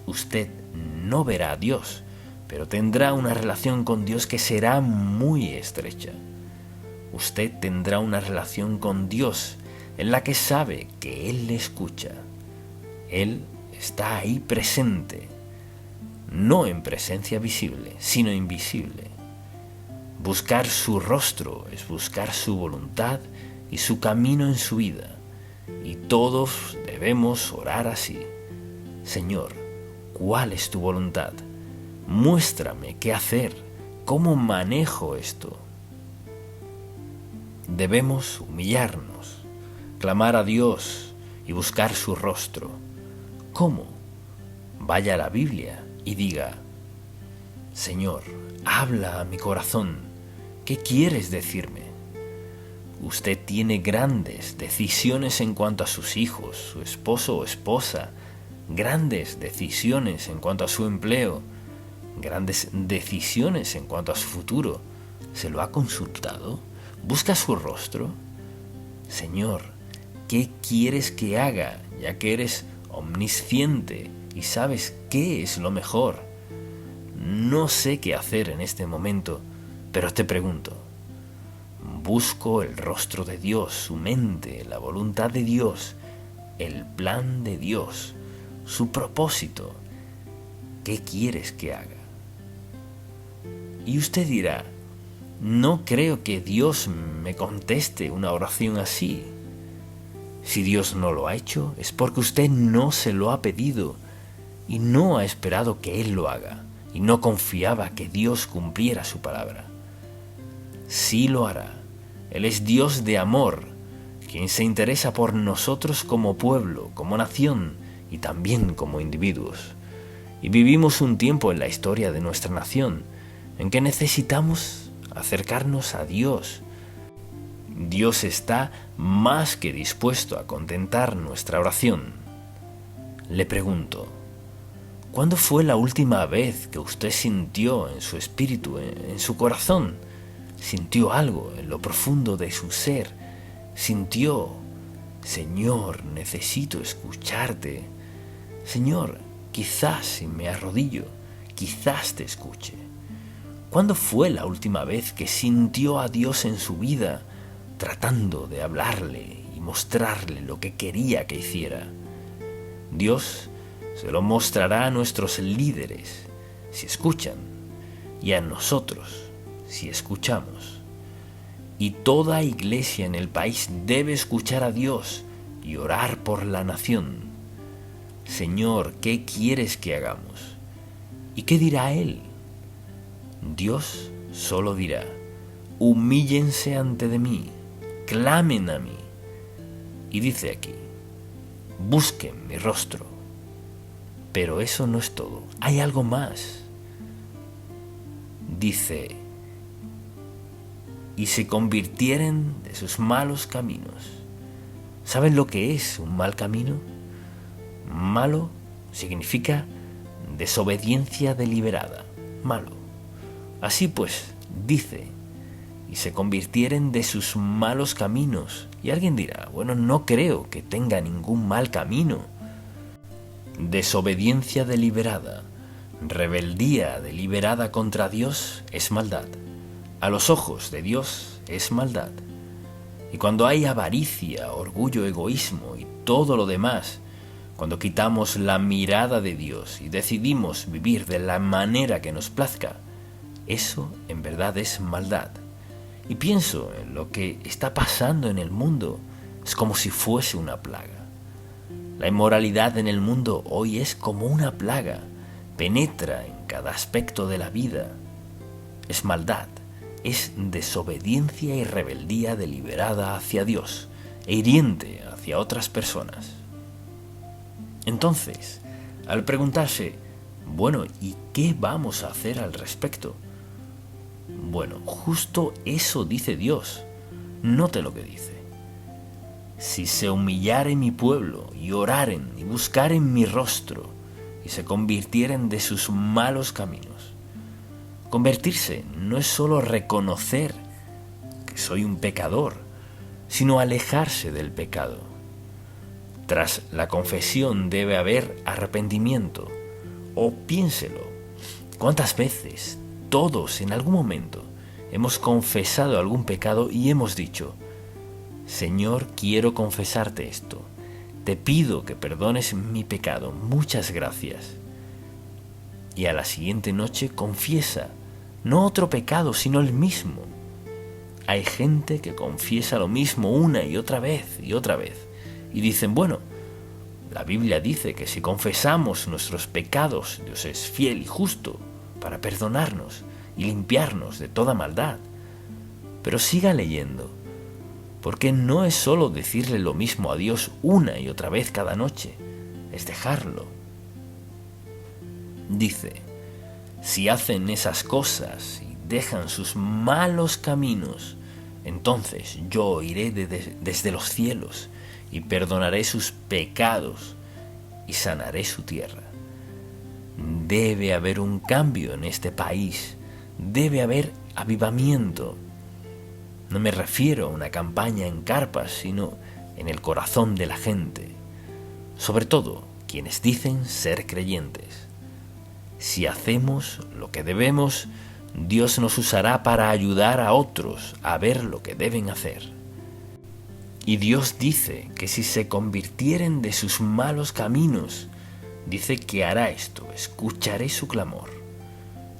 Usted no verá a Dios, pero tendrá una relación con Dios que será muy estrecha. Usted tendrá una relación con Dios en la que sabe que Él le escucha. Él está ahí presente, no en presencia visible, sino invisible. Buscar su rostro es buscar su voluntad y su camino en su vida. Y todos debemos orar así. Señor, ¿cuál es tu voluntad? Muéstrame qué hacer, cómo manejo esto. Debemos humillarnos, clamar a Dios y buscar su rostro. ¿Cómo? Vaya a la Biblia y diga: Señor, habla a mi corazón. ¿Qué quieres decirme? Usted tiene grandes decisiones en cuanto a sus hijos, su esposo o esposa, grandes decisiones en cuanto a su empleo, grandes decisiones en cuanto a su futuro. ¿Se lo ha consultado? ¿Busca su rostro? Señor, ¿qué quieres que haga, ya que eres omnisciente y sabes qué es lo mejor? No sé qué hacer en este momento, pero te pregunto. Busco el rostro de Dios, su mente, la voluntad de Dios, el plan de Dios, su propósito. ¿Qué quieres que haga? Y usted dirá: no creo que Dios me conteste una oración así. Si Dios no lo ha hecho, es porque usted no se lo ha pedido y no ha esperado que Él lo haga. y no confiaba que Dios cumpliera su palabra. Sí lo hará. Él es Dios de amor, quien se interesa por nosotros como pueblo, como nación y también como individuos. Y vivimos un tiempo en la historia de nuestra nación en que necesitamos acercarnos a Dios. Dios está más que dispuesto a contentar nuestra oración. Le pregunto, ¿cuándo fue la última vez que usted sintió en su espíritu, en su corazón, sintió algo en lo profundo de su ser? Sintió, Señor, necesito escucharte. Señor, quizás si me arrodillo, quizás te escuche. ¿Cuándo fue la última vez que sintió a Dios en su vida, tratando de hablarle y mostrarle lo que quería que hiciera? Dios se lo mostrará a nuestros líderes si escuchan y a nosotros si escuchamos. Y toda iglesia en el país debe escuchar a Dios y orar por la nación. Señor, ¿qué quieres que hagamos? ¿Y qué dirá Él? Dios solo dirá, humíllense ante de mí, clamen a mí. Y dice aquí, busquen mi rostro. Pero eso no es todo, hay algo más. Dice, y se convirtieren de sus malos caminos. ¿Saben lo que es un mal camino? Malo significa desobediencia deliberada, malo. Así pues, dice, y se convirtieren de sus malos caminos. Y alguien dirá, bueno, no creo que tenga ningún mal camino. Desobediencia deliberada, rebeldía deliberada contra Dios es maldad. A los ojos de Dios es maldad. Y cuando hay avaricia, orgullo, egoísmo y todo lo demás, cuando quitamos la mirada de Dios y decidimos vivir de la manera que nos plazca, eso en verdad es maldad. Y pienso en lo que está pasando en el mundo, es como si fuese una plaga. La inmoralidad en el mundo hoy es como una plaga, penetra en cada aspecto de la vida. Es maldad, es desobediencia y rebeldía deliberada hacia Dios e hiriente hacia otras personas. Entonces, al preguntarse, bueno, ¿y qué vamos a hacer al respecto? Bueno, justo eso dice Dios. Note lo que dice. Si se humillare mi pueblo y oraren y buscaren mi rostro y se convirtieren de sus malos caminos. Convertirse no es solo reconocer que soy un pecador, sino alejarse del pecado. Tras la confesión debe haber arrepentimiento. O piénselo, ¿cuántas veces todos en algún momento hemos confesado algún pecado y hemos dicho, Señor, quiero confesarte esto, te pido que perdones mi pecado, muchas gracias? Y a la siguiente noche confiesa, no otro pecado, sino el mismo. Hay gente que confiesa lo mismo una y otra vez, y dicen, bueno, la Biblia dice que si confesamos nuestros pecados, Dios es fiel y justo para perdonarnos y limpiarnos de toda maldad. Pero siga leyendo, porque no es solo decirle lo mismo a Dios una y otra vez cada noche, es dejarlo. Dice, si hacen esas cosas y dejan sus malos caminos, entonces yo oiré desde los cielos y perdonaré sus pecados y sanaré su tierra. Debe haber un cambio en este país, debe haber avivamiento. No me refiero a una campaña en carpas, sino en el corazón de la gente, sobre todo quienes dicen ser creyentes. Si hacemos lo que debemos, Dios nos usará para ayudar a otros a ver lo que deben hacer. Y Dios dice que si se convirtieren de sus malos caminos, dice que hará esto, escucharé su clamor.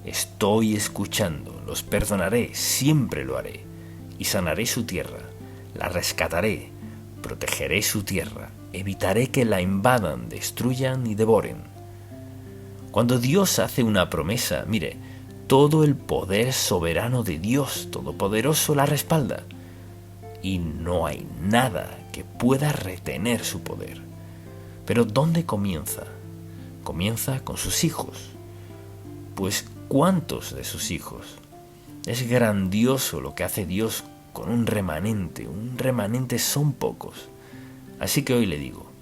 Estoy escuchando, los perdonaré, siempre lo haré, y sanaré su tierra, la rescataré, protegeré su tierra, evitaré que la invadan, destruyan y devoren. Cuando Dios hace una promesa, mire, todo el poder soberano de Dios Todopoderoso la respalda. Y no hay nada que pueda retener su poder. Pero ¿dónde comienza? Comienza con sus hijos. Pues ¿cuántos de sus hijos? Es grandioso lo que hace Dios con un remanente. Un remanente son pocos. Así que hoy le digo,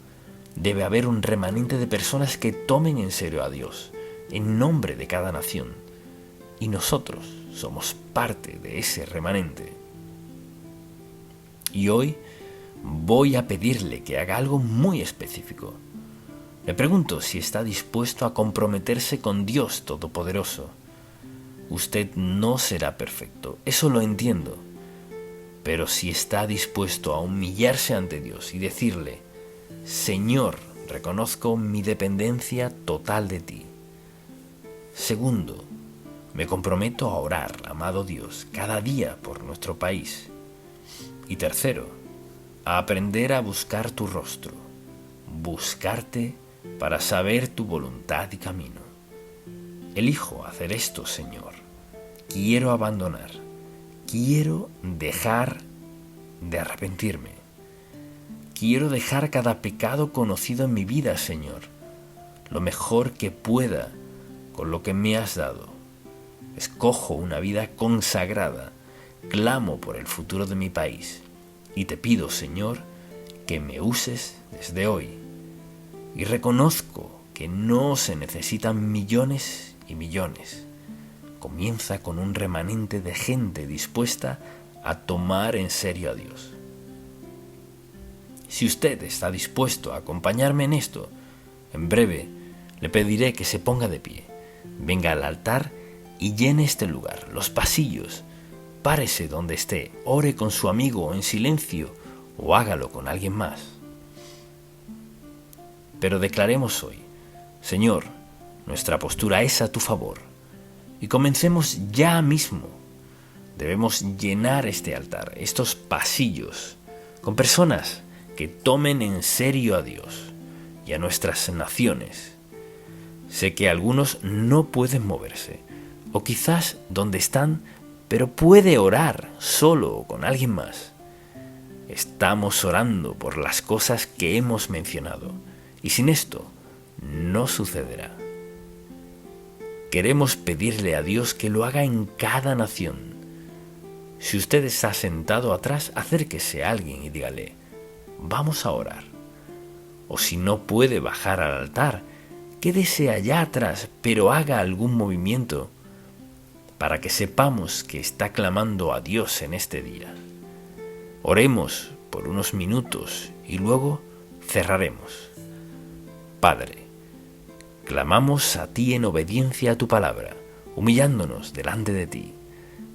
debe haber un remanente de personas que tomen en serio a Dios, en nombre de cada nación. Y nosotros somos parte de ese remanente. Y hoy voy a pedirle que haga algo muy específico. Le pregunto si está dispuesto a comprometerse con Dios Todopoderoso. Usted no será perfecto, eso lo entiendo. Pero si está dispuesto a humillarse ante Dios y decirle: Señor, reconozco mi dependencia total de ti. Segundo, me comprometo a orar, amado Dios, cada día por nuestro país. Y tercero, a aprender a buscar tu rostro, buscarte para saber tu voluntad y camino. Elijo hacer esto, Señor. Quiero abandonar. Quiero dejar de arrepentirme. Quiero dejar cada pecado conocido en mi vida, Señor, lo mejor que pueda con lo que me has dado. Escojo una vida consagrada, clamo por el futuro de mi país y te pido, Señor, que me uses desde hoy. Y reconozco que no se necesitan millones y millones. Comienza con un remanente de gente dispuesta a tomar en serio a Dios. Si usted está dispuesto a acompañarme en esto, en breve le pediré que se ponga de pie, venga al altar y llene este lugar, los pasillos. Párese donde esté, ore con su amigo en silencio o hágalo con alguien más. Pero declaremos hoy: Señor, nuestra postura es a tu favor. Y comencemos ya mismo. Debemos llenar este altar, estos pasillos, con personas que tomen en serio a Dios y a nuestras naciones. Sé que algunos no pueden moverse, o quizás donde están, pero puede orar solo o con alguien más. Estamos orando por las cosas que hemos mencionado, y sin esto no sucederá. Queremos pedirle a Dios que lo haga en cada nación. Si usted está sentado atrás, acérquese a alguien y dígale: vamos a orar. O si no puede bajar al altar, quédese allá atrás, pero haga algún movimiento para que sepamos que está clamando a Dios en este día. Oremos por unos minutos y luego cerraremos. Padre, clamamos a ti en obediencia a tu palabra, humillándonos delante de ti,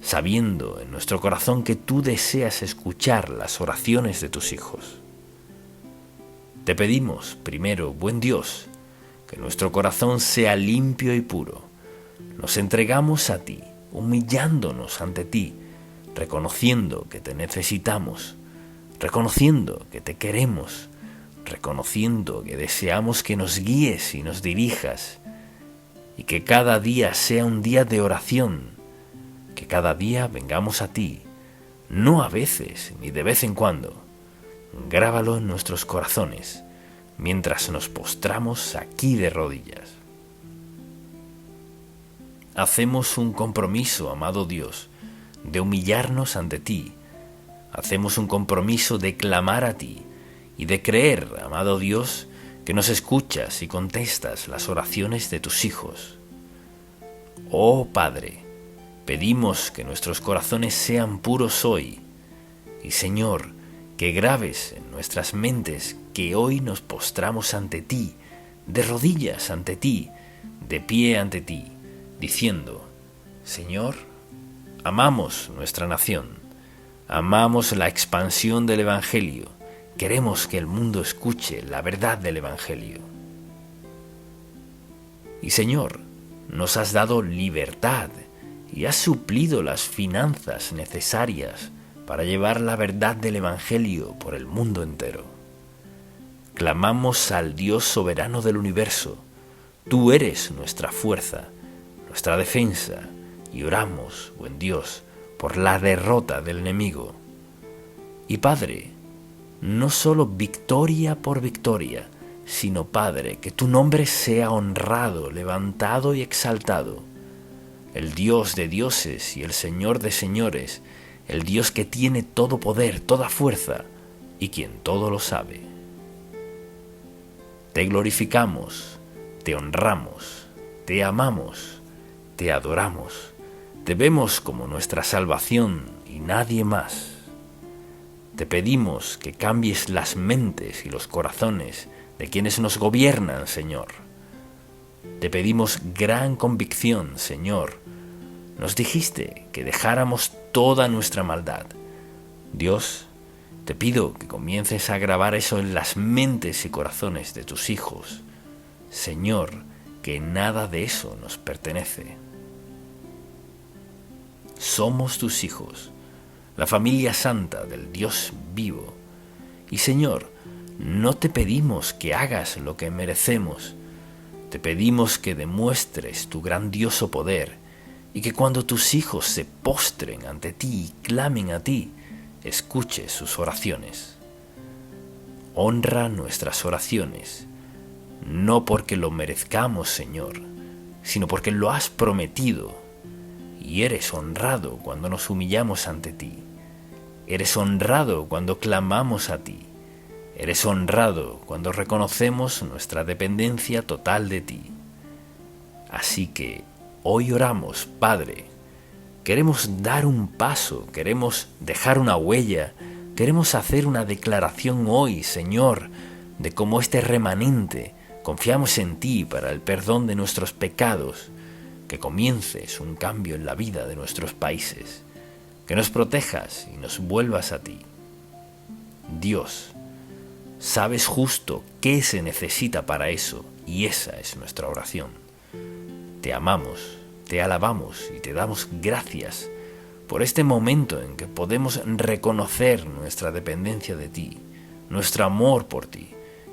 sabiendo en nuestro corazón que tú deseas escuchar las oraciones de tus hijos. Te pedimos, primero, buen Dios, que nuestro corazón sea limpio y puro. Nos entregamos a ti, humillándonos ante ti, reconociendo que te necesitamos, reconociendo que te queremos, reconociendo que deseamos que nos guíes y nos dirijas, y que cada día sea un día de oración, que cada día vengamos a ti, no a veces ni de vez en cuando. Grábalo en nuestros corazones mientras nos postramos aquí de rodillas. Hacemos un compromiso, amado Dios, de humillarnos ante ti. Hacemos un compromiso de clamar a ti y de creer, amado Dios, que nos escuchas y contestas las oraciones de tus hijos. Oh Padre, pedimos que nuestros corazones sean puros hoy y, Señor, que grabes en nuestras mentes que hoy nos postramos ante ti, de rodillas ante ti, de pie ante ti, diciendo: Señor, amamos nuestra nación, amamos la expansión del Evangelio, queremos que el mundo escuche la verdad del Evangelio. Y Señor, nos has dado libertad y has suplido las finanzas necesarias para llevar la verdad del Evangelio por el mundo entero. Clamamos al Dios soberano del universo, Tú eres nuestra fuerza, nuestra defensa, y oramos, buen Dios, por la derrota del enemigo. Y Padre, no solo victoria por victoria, sino Padre, que tu nombre sea honrado, levantado y exaltado. El Dios de dioses y el Señor de señores, el Dios que tiene todo poder, toda fuerza, y quien todo lo sabe. Te glorificamos, te honramos, te amamos, te adoramos, te vemos como nuestra salvación y nadie más. Te pedimos que cambies las mentes y los corazones de quienes nos gobiernan, Señor. Te pedimos gran convicción, Señor. Nos dijiste que dejáramos toda nuestra maldad. Dios, te pido que comiences a grabar eso en las mentes y corazones de tus hijos. Señor, que nada de eso nos pertenece. Somos tus hijos, la familia santa del Dios vivo. Y Señor, no te pedimos que hagas lo que merecemos, te pedimos que demuestres tu grandioso poder y que cuando tus hijos se postren ante ti y clamen a ti, escuches sus oraciones. Honra nuestras oraciones, no porque lo merezcamos, Señor, sino porque lo has prometido, y eres honrado cuando nos humillamos ante ti. Eres honrado cuando clamamos a ti. Eres honrado cuando reconocemos nuestra dependencia total de ti. Así que hoy oramos, Padre. Queremos dar un paso, queremos dejar una huella, queremos hacer una declaración hoy, Señor, de cómo este remanente confiamos en ti para el perdón de nuestros pecados, que comiences un cambio en la vida de nuestros países, que nos protejas y nos vuelvas a ti. Dios, sabes justo qué se necesita para eso, y esa es nuestra oración. Te amamos, te alabamos y te damos gracias por este momento en que podemos reconocer nuestra dependencia de ti, nuestro amor por ti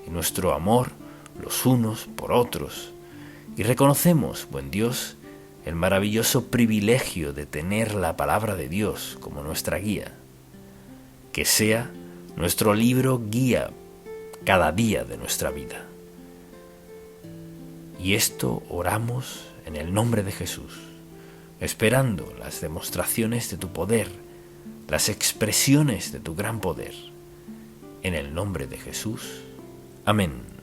y nuestro amor los unos por otros. Y reconocemos, buen Dios, el maravilloso privilegio de tener la palabra de Dios como nuestra guía. Que sea nuestro libro guía cada día de nuestra vida. Y esto oramos en el nombre de Jesús, esperando las demostraciones de tu poder, las expresiones de tu gran poder. En el nombre de Jesús. Amén.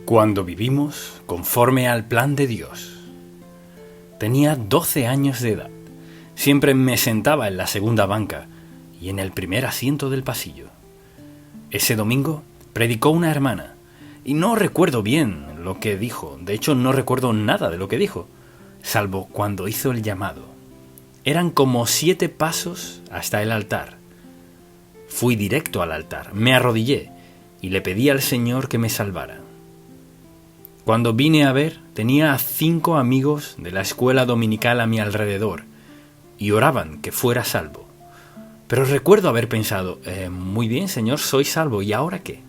Cuando vivimos conforme al plan de Dios. Tenía 12 años de edad. Siempre me sentaba en la segunda banca y en el primer asiento del pasillo. Ese domingo predicó una hermana y no recuerdo bien lo que dijo. De hecho, no recuerdo nada de lo que dijo, salvo cuando hizo el llamado. Eran como 7 pasos hasta el altar. Fui directo al altar, me arrodillé y le pedí al Señor que me salvara. Cuando vine a ver, tenía a 5 amigos de la escuela dominical a mi alrededor y oraban que fuera salvo. Pero recuerdo haber pensado, muy bien, Señor, soy salvo, ¿y ahora qué?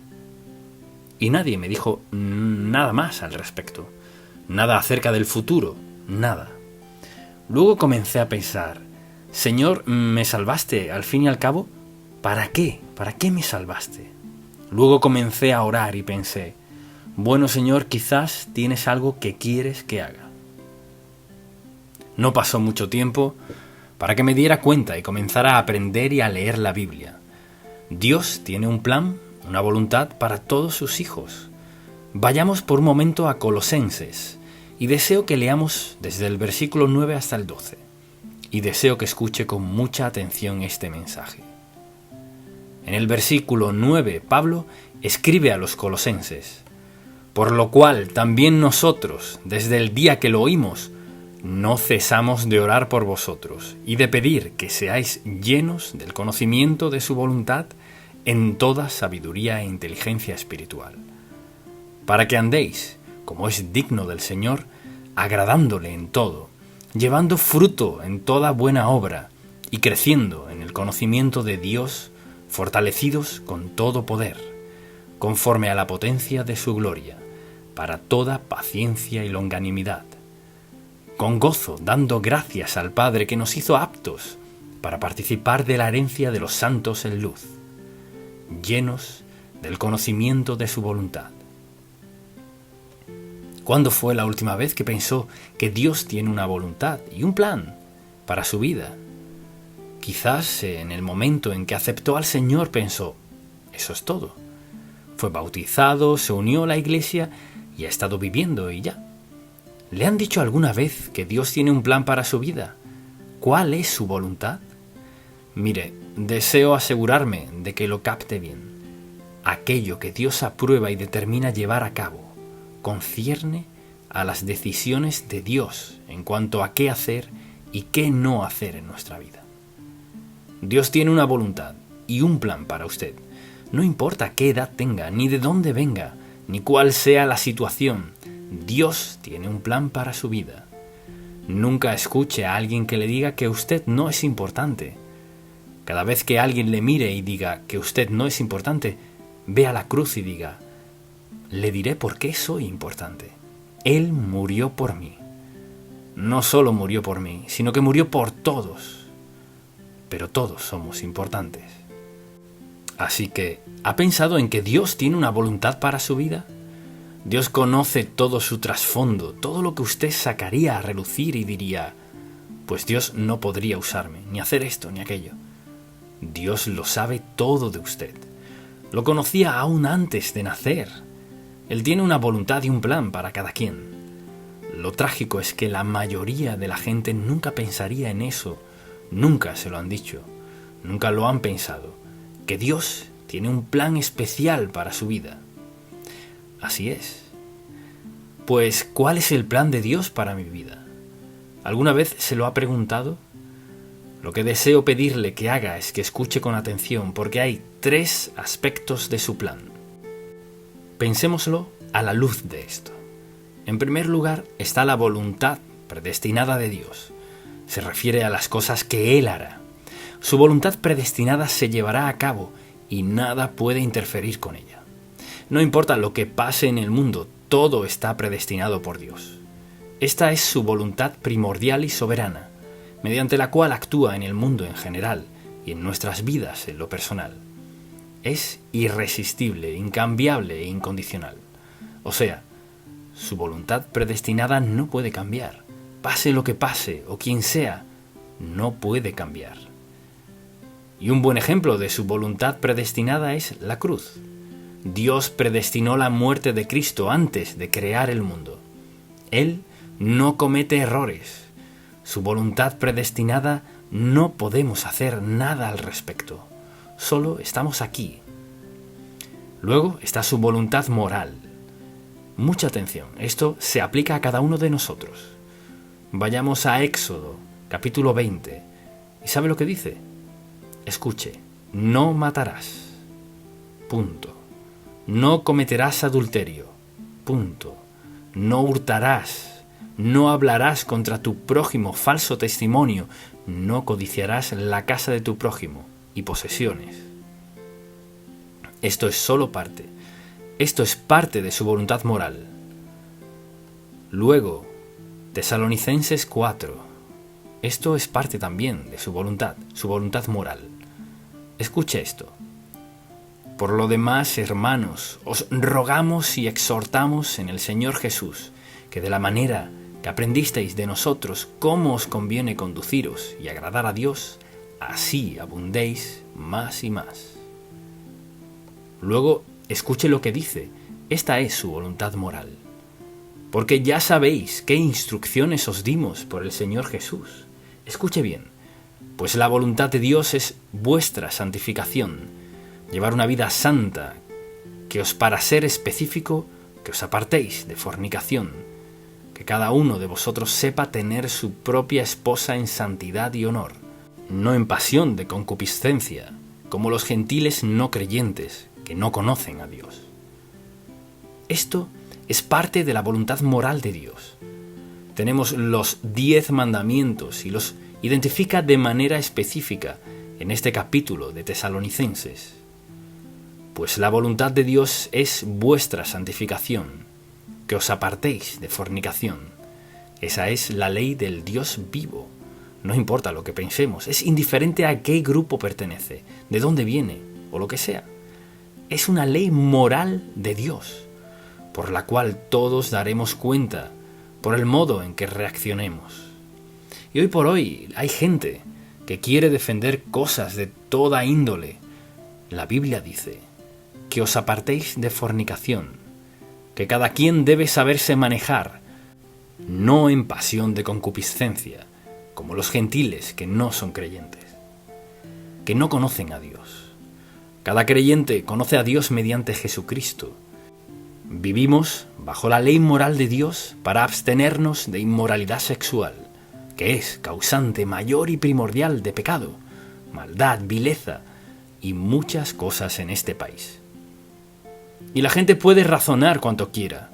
Y nadie me dijo nada más al respecto, nada acerca del futuro, nada. Luego comencé a pensar, Señor, ¿me salvaste al fin y al cabo? ¿Para qué? ¿Para qué me salvaste? Luego comencé a orar y pensé, bueno, Señor, quizás tienes algo que quieres que haga. No pasó mucho tiempo para que me diera cuenta y comenzara a aprender y a leer la Biblia. Dios tiene un plan, una voluntad para todos sus hijos. Vayamos por un momento a Colosenses y deseo que leamos desde el versículo 9 hasta el 12. Y deseo que escuche con mucha atención este mensaje. En el versículo 9, Pablo escribe a los colosenses: por lo cual también nosotros, desde el día que lo oímos, no cesamos de orar por vosotros y de pedir que seáis llenos del conocimiento de su voluntad en toda sabiduría e inteligencia espiritual, para que andéis, como es digno del Señor, agradándole en todo, llevando fruto en toda buena obra y creciendo en el conocimiento de Dios, fortalecidos con todo poder, conforme a la potencia de su gloria, para toda paciencia y longanimidad, con gozo dando gracias al Padre que nos hizo aptos para participar de la herencia de los santos en luz, llenos del conocimiento de su voluntad. ¿Cuándo fue la última vez que pensó que Dios tiene una voluntad y un plan para su vida? Quizás en el momento en que aceptó al Señor pensó, eso es todo. Fue bautizado, se unió a la iglesia y ha estado viviendo y ya. ¿Le han dicho alguna vez que Dios tiene un plan para su vida? ¿Cuál es su voluntad? Mire, deseo asegurarme de que lo capte bien. Aquello que Dios aprueba y determina llevar a cabo concierne a las decisiones de Dios en cuanto a qué hacer y qué no hacer en nuestra vida. Dios tiene una voluntad y un plan para usted. No importa qué edad tenga, ni de dónde venga, ni cuál sea la situación. Dios tiene un plan para su vida. Nunca escuche a alguien que le diga que usted no es importante. Cada vez que alguien le mire y diga que usted no es importante, vea la cruz y diga, le diré por qué soy importante. Él murió por mí. No solo murió por mí, sino que murió por todos. Pero todos somos importantes. Así que, ¿ha pensado en que Dios tiene una voluntad para su vida? Dios conoce todo su trasfondo, todo lo que usted sacaría a relucir y diría, pues Dios no podría usarme, ni hacer esto ni aquello. Dios lo sabe todo de usted. Lo conocía aún antes de nacer. Él tiene una voluntad y un plan para cada quien. Lo trágico es que la mayoría de la gente nunca pensaría en eso, nunca se lo han dicho, nunca lo han pensado, que Dios tiene un plan especial para su vida. Así es. Pues, ¿cuál es el plan de Dios para mi vida? ¿Alguna vez se lo ha preguntado? Lo que deseo pedirle que haga es que escuche con atención, porque hay 3 aspectos de su plan. Pensémoslo a la luz de esto. En primer lugar está la voluntad predestinada de Dios. Se refiere a las cosas que Él hará. Su voluntad predestinada se llevará a cabo y nada puede interferir con ella. No importa lo que pase en el mundo, todo está predestinado por Dios. Esta es su voluntad primordial y soberana, mediante la cual actúa en el mundo en general y en nuestras vidas en lo personal. Es irresistible, incambiable e incondicional. O sea, su voluntad predestinada no puede cambiar. Pase lo que pase o quien sea, no puede cambiar. Y un buen ejemplo de su voluntad predestinada es la cruz. Dios predestinó la muerte de Cristo antes de crear el mundo. Él no comete errores. Su voluntad predestinada no podemos hacer nada al respecto. Solo estamos aquí. Luego está su voluntad moral. Mucha atención, esto se aplica a cada uno de nosotros. Vayamos a Éxodo, capítulo 20. ¿Y sabe lo que dice? Escuche, no matarás. Punto. No cometerás adulterio. Punto. No hurtarás. No hablarás contra tu prójimo falso testimonio. No codiciarás la casa de tu prójimo y posesiones. Esto es solo parte. Esto es parte de su voluntad moral. Luego, Tesalonicenses 4. Esto es parte también de su voluntad moral. Escuche esto. Por lo demás, hermanos, os rogamos y exhortamos en el Señor Jesús, que de la manera que aprendisteis de nosotros cómo os conviene conduciros y agradar a Dios, así abundéis más y más. Luego, escuche lo que dice. Esta es su voluntad moral. Porque ya sabéis qué instrucciones os dimos por el Señor Jesús. Escuche bien, pues la voluntad de Dios es vuestra santificación, llevar una vida santa, que os para ser específico, que os apartéis de fornicación, que cada uno de vosotros sepa tener su propia esposa en santidad y honor, no en pasión de concupiscencia, como los gentiles no creyentes, que no conocen a Dios. Esto es parte de la voluntad moral de Dios. Tenemos los 10 mandamientos y los identifica de manera específica en este capítulo de Tesalonicenses. Pues la voluntad de Dios es vuestra santificación, que os apartéis de fornicación. Esa es la ley del Dios vivo. No importa lo que pensemos, es indiferente a qué grupo pertenece, de dónde viene o lo que sea. Es una ley moral de Dios, por la cual todos daremos cuenta por el modo en que reaccionemos. Y hoy por hoy hay gente que quiere defender cosas de toda índole. La Biblia dice que os apartéis de fornicación, que cada quien debe saberse manejar, no en pasión de concupiscencia, como los gentiles que no son creyentes, que no conocen a Dios. Cada creyente conoce a Dios mediante Jesucristo. Vivimos bajo la ley moral de Dios para abstenernos de inmoralidad sexual, que es causante mayor y primordial de pecado, maldad, vileza y muchas cosas en este país. Y la gente puede razonar cuanto quiera,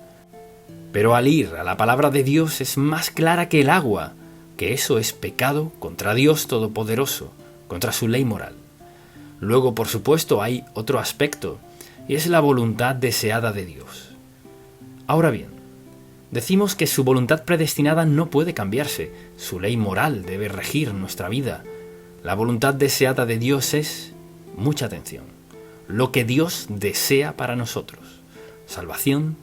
pero al ir a la palabra de Dios es más clara que el agua, que eso es pecado contra Dios Todopoderoso, contra su ley moral. Luego, por supuesto, hay otro aspecto, y es la voluntad deseada de Dios. Ahora bien, decimos que su voluntad predestinada no puede cambiarse, su ley moral debe regir nuestra vida. La voluntad deseada de Dios es, mucha atención, lo que Dios desea para nosotros: salvación,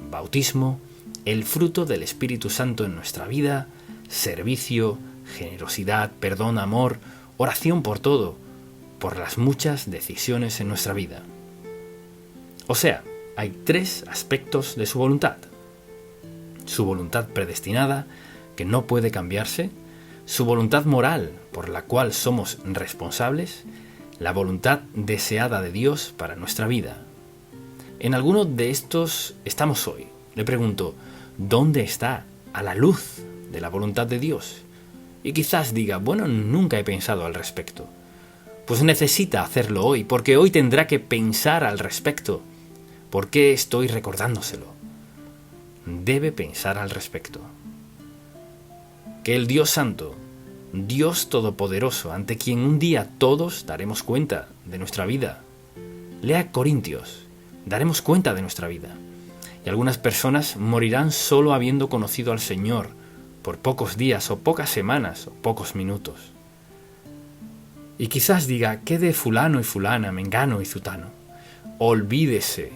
bautismo, el fruto del Espíritu Santo en nuestra vida, servicio, generosidad, perdón, amor, oración por todo, por las muchas decisiones en nuestra vida. O sea, hay tres aspectos de su voluntad: su voluntad predestinada, que no puede cambiarse; su voluntad moral, por la cual somos responsables; la voluntad deseada de Dios para nuestra vida. En alguno de estos estamos hoy. Le pregunto, ¿dónde está a la luz de la voluntad de Dios? Y quizás diga, bueno, nunca he pensado al respecto. Pues necesita hacerlo hoy, porque hoy tendrá que pensar al respecto. ¿Por qué estoy recordándoselo? Debe pensar al respecto. Que el Dios Santo, Dios Todopoderoso, ante quien un día todos daremos cuenta de nuestra vida. Lea Corintios, daremos cuenta de nuestra vida. Y algunas personas morirán solo habiendo conocido al Señor por pocos días o pocas semanas o pocos minutos. Y quizás diga, ¿qué de fulano y fulana, mengano y zutano? Olvídese.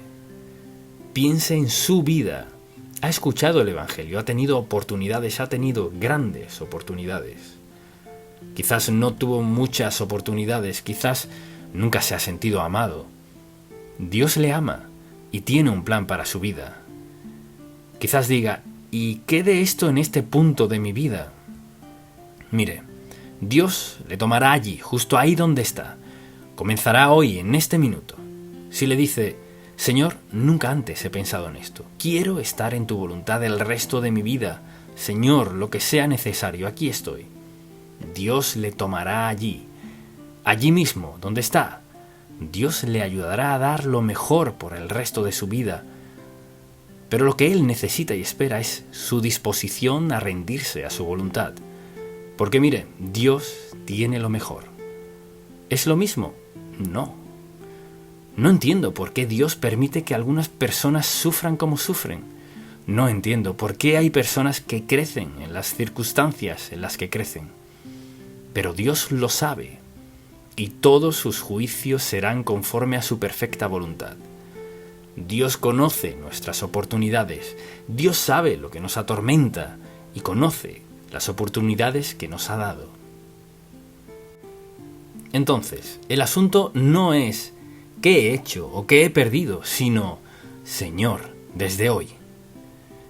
Piense en su vida. Ha escuchado el Evangelio, ha tenido oportunidades, ha tenido grandes oportunidades. Quizás no tuvo muchas oportunidades, quizás nunca se ha sentido amado. Dios le ama y tiene un plan para su vida. Quizás diga, ¿y qué de esto en este punto de mi vida? Mire, Dios le tomará allí, justo ahí donde está. Comenzará hoy, en este minuto. Si le dice, Señor, nunca antes he pensado en esto. Quiero estar en tu voluntad el resto de mi vida. Señor, lo que sea necesario, aquí estoy. Dios le tomará allí mismo, donde está. Dios le ayudará a dar lo mejor por el resto de su vida. Pero lo que él necesita y espera es su disposición a rendirse a su voluntad. Porque mire, Dios tiene lo mejor. ¿Es lo mismo? No. No entiendo por qué Dios permite que algunas personas sufran como sufren. No entiendo por qué hay personas que crecen en las circunstancias en las que crecen. Pero Dios lo sabe, y todos sus juicios serán conforme a su perfecta voluntad. Dios conoce nuestras oportunidades, Dios sabe lo que nos atormenta y conoce las oportunidades que nos ha dado. Entonces, el asunto no es qué he hecho o qué he perdido, sino, Señor, desde hoy.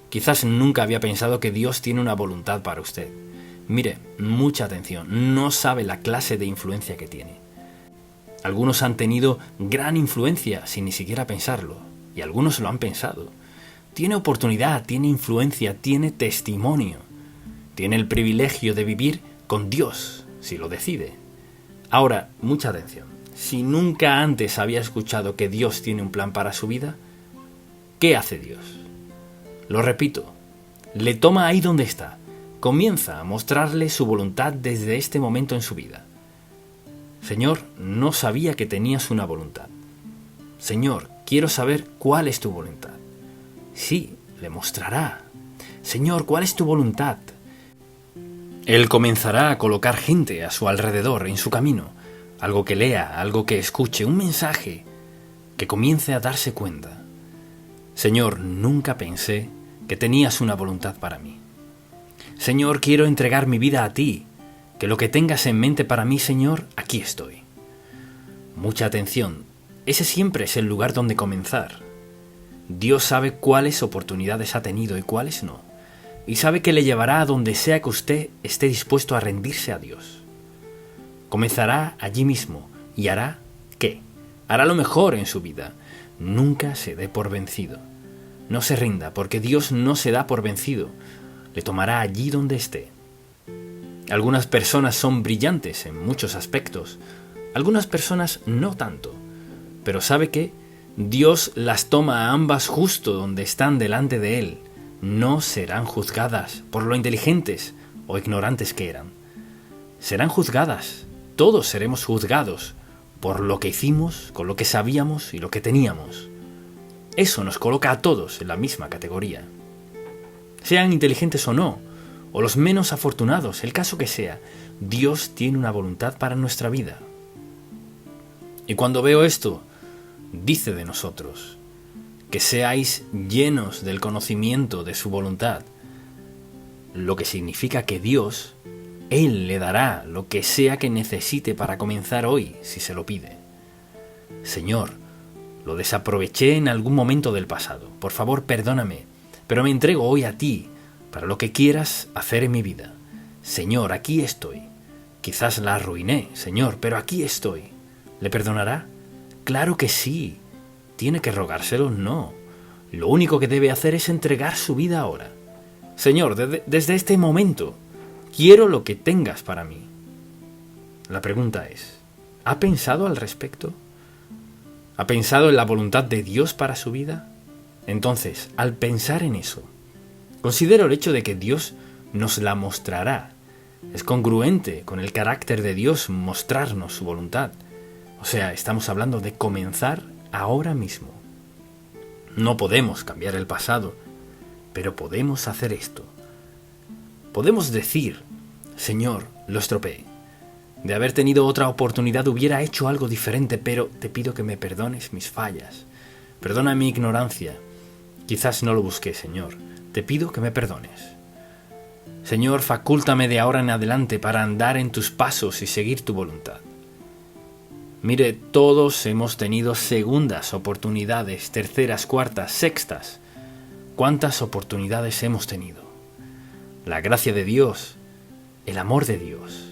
Quizás nunca había pensado que Dios tiene una voluntad para usted. Mire, mucha atención, no sabe la clase de influencia que tiene. Algunos han tenido gran influencia sin ni siquiera pensarlo, y algunos lo han pensado. Tiene oportunidad, tiene influencia, tiene testimonio. Tiene el privilegio de vivir con Dios, si lo decide. Ahora, mucha atención. Si nunca antes había escuchado que Dios tiene un plan para su vida, ¿qué hace Dios? Lo repito, le toma ahí donde está. Comienza a mostrarle su voluntad desde este momento en su vida. Señor, no sabía que tenías una voluntad. Señor, quiero saber cuál es tu voluntad. Sí, le mostrará. Señor, ¿cuál es tu voluntad? Él comenzará a colocar gente a su alrededor, en su camino, algo que lea, algo que escuche, un mensaje, que comience a darse cuenta. Señor, nunca pensé que tenías una voluntad para mí. Señor, quiero entregar mi vida a ti, que lo que tengas en mente para mí, Señor, aquí estoy. Mucha atención, ese siempre es el lugar donde comenzar. Dios sabe cuáles oportunidades ha tenido y cuáles no, y sabe que le llevará a donde sea que usted esté dispuesto a rendirse a Dios. Comenzará allí mismo y hará ¿qué? Hará lo mejor en su vida. Nunca se dé por vencido. No se rinda, porque Dios no se da por vencido. Le tomará allí donde esté. Algunas personas son brillantes en muchos aspectos, algunas personas no tanto, pero ¿sabe qué? Dios las toma a ambas justo donde están delante de Él. No serán juzgadas por lo inteligentes o ignorantes que eran. Serán juzgadas, todos seremos juzgados por lo que hicimos, con lo que sabíamos y lo que teníamos. Eso nos coloca a todos en la misma categoría. Sean inteligentes o no, o los menos afortunados, el caso que sea, Dios tiene una voluntad para nuestra vida. Y cuando veo esto, dice de nosotros, que seáis llenos del conocimiento de su voluntad, lo que significa que Dios, Él le dará lo que sea que necesite para comenzar hoy, si se lo pide. Señor, lo desaproveché en algún momento del pasado, por favor perdóname, pero me entrego hoy a ti, para lo que quieras hacer en mi vida. Señor, aquí estoy. Quizás la arruiné, Señor, pero aquí estoy. ¿Le perdonará? Claro que sí. ¿Tiene que rogárselo? No. Lo único que debe hacer es entregar su vida ahora. Señor, desde este momento, quiero lo que tengas para mí. La pregunta es, ¿ha pensado al respecto? ¿Ha pensado en la voluntad de Dios para su vida? Entonces, al pensar en eso, considero el hecho de que Dios nos la mostrará. Es congruente con el carácter de Dios mostrarnos su voluntad. O sea, estamos hablando de comenzar ahora mismo. No podemos cambiar el pasado, pero podemos hacer esto. Podemos decir, Señor, lo estropeé. De haber tenido otra oportunidad hubiera hecho algo diferente, pero te pido que me perdones mis fallas. Perdona mi ignorancia. Quizás no lo busqué, Señor. Te pido que me perdones. Señor, facúltame de ahora en adelante para andar en tus pasos y seguir tu voluntad. Mire, todos hemos tenido segundas oportunidades, terceras, cuartas, sextas. ¿Cuántas oportunidades hemos tenido? La gracia de Dios, el amor de Dios.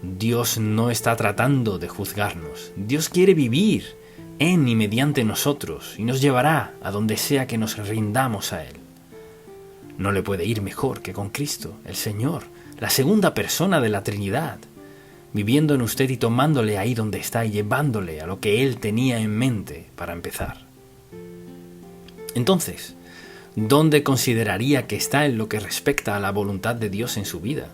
Dios no está tratando de juzgarnos. Dios quiere vivir en y mediante nosotros y nos llevará a donde sea que nos rindamos a Él. No le puede ir mejor que con Cristo, el Señor, la segunda persona de la Trinidad, viviendo en usted y tomándole ahí donde está y llevándole a lo que Él tenía en mente para empezar. Entonces, ¿dónde consideraría que está en lo que respecta a la voluntad de Dios en su vida?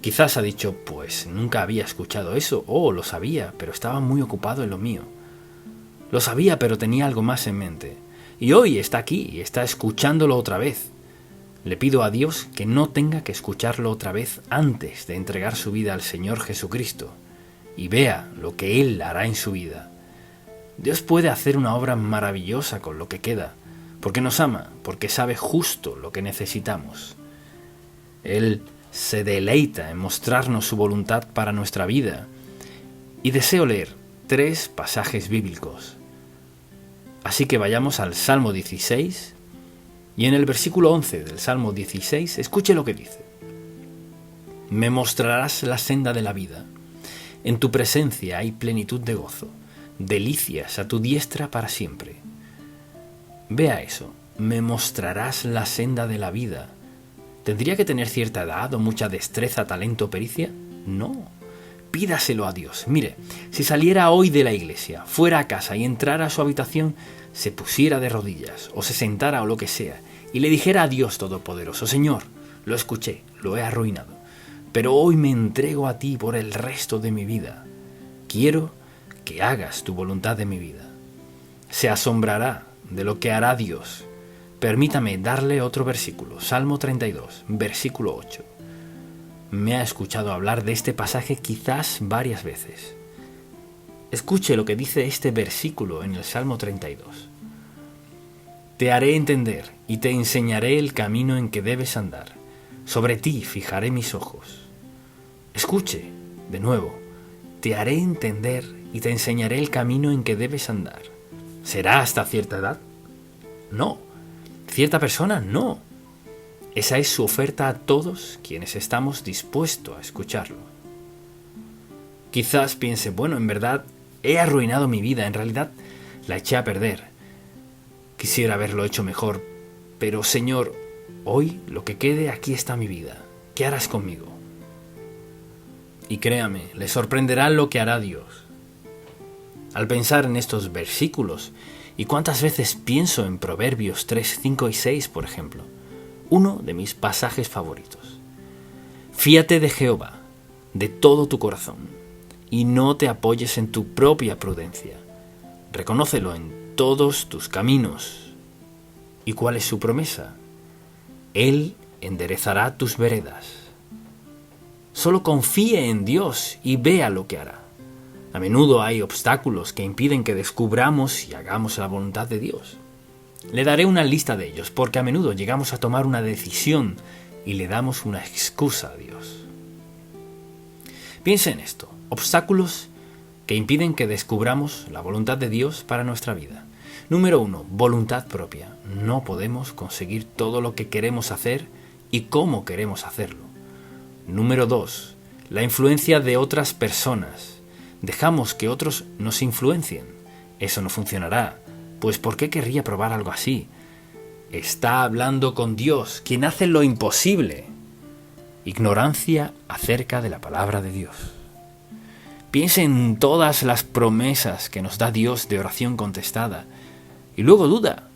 Quizás ha dicho, pues nunca había escuchado eso, o lo sabía, pero estaba muy ocupado en lo mío. Lo sabía, pero tenía algo más en mente. Y hoy está aquí y está escuchándolo otra vez. Le pido a Dios que no tenga que escucharlo otra vez antes de entregar su vida al Señor Jesucristo y vea lo que Él hará en su vida. Dios puede hacer una obra maravillosa con lo que queda, porque nos ama, porque sabe justo lo que necesitamos. Él se deleita en mostrarnos su voluntad para nuestra vida. Y deseo leer 3 pasajes bíblicos. Así que vayamos al Salmo 16, y en el versículo 11 del Salmo 16, escuche lo que dice. Me mostrarás la senda de la vida. En tu presencia hay plenitud de gozo, delicias a tu diestra para siempre. Vea eso, me mostrarás la senda de la vida. ¿Tendría que tener cierta edad o mucha destreza, talento o pericia? No. Pídaselo a Dios. Mire, si saliera hoy de la iglesia, fuera a casa y entrara a su habitación, se pusiera de rodillas o se sentara o lo que sea y le dijera a Dios Todopoderoso, Señor, lo escuché, lo he arruinado, pero hoy me entrego a ti por el resto de mi vida. Quiero que hagas tu voluntad de mi vida. se asombrará de lo que hará Dios. Permítame darle otro versículo, Salmo 32, versículo 8. Me ha escuchado hablar de este pasaje quizás varias veces. Escuche lo que dice este versículo en el Salmo 32. Te haré entender y te enseñaré el camino en que debes andar. Sobre ti fijaré mis ojos. Escuche, de nuevo, te haré entender y te enseñaré el camino en que debes andar. ¿Será hasta cierta edad? No. ¿Cierta persona? No. Esa es su oferta a todos quienes estamos dispuestos a escucharlo. Quizás piense, bueno, en verdad he arruinado mi vida, en realidad la eché a perder. Quisiera haberlo hecho mejor, pero Señor, hoy lo que quede, aquí está mi vida. ¿Qué harás conmigo? Y créame, le sorprenderá lo que hará Dios. Al pensar en estos versículos, y cuántas veces pienso en Proverbios 3, 5 y 6, por ejemplo, uno de mis pasajes favoritos. Fíate de Jehová, de todo tu corazón, y no te apoyes en tu propia prudencia. Reconócelo en todos tus caminos. ¿Y cuál es su promesa? Él enderezará tus veredas. Solo confíe en Dios y vea lo que hará. A menudo hay obstáculos que impiden que descubramos y hagamos la voluntad de Dios. Le daré una lista de ellos, porque a menudo llegamos a tomar una decisión y le damos una excusa a Dios. Piense en esto, obstáculos que impiden que descubramos la voluntad de Dios para nuestra vida. Número 1, voluntad propia. No podemos conseguir todo lo que queremos hacer y cómo queremos hacerlo. Número 2, la influencia de otras personas. Dejamos que otros nos influencien. Eso no funcionará, pues ¿por qué querría probar algo así? Está hablando con Dios, quien hace lo imposible. Ignorancia acerca de la palabra de Dios. Piense en todas las promesas que nos da Dios de oración contestada y luego duda.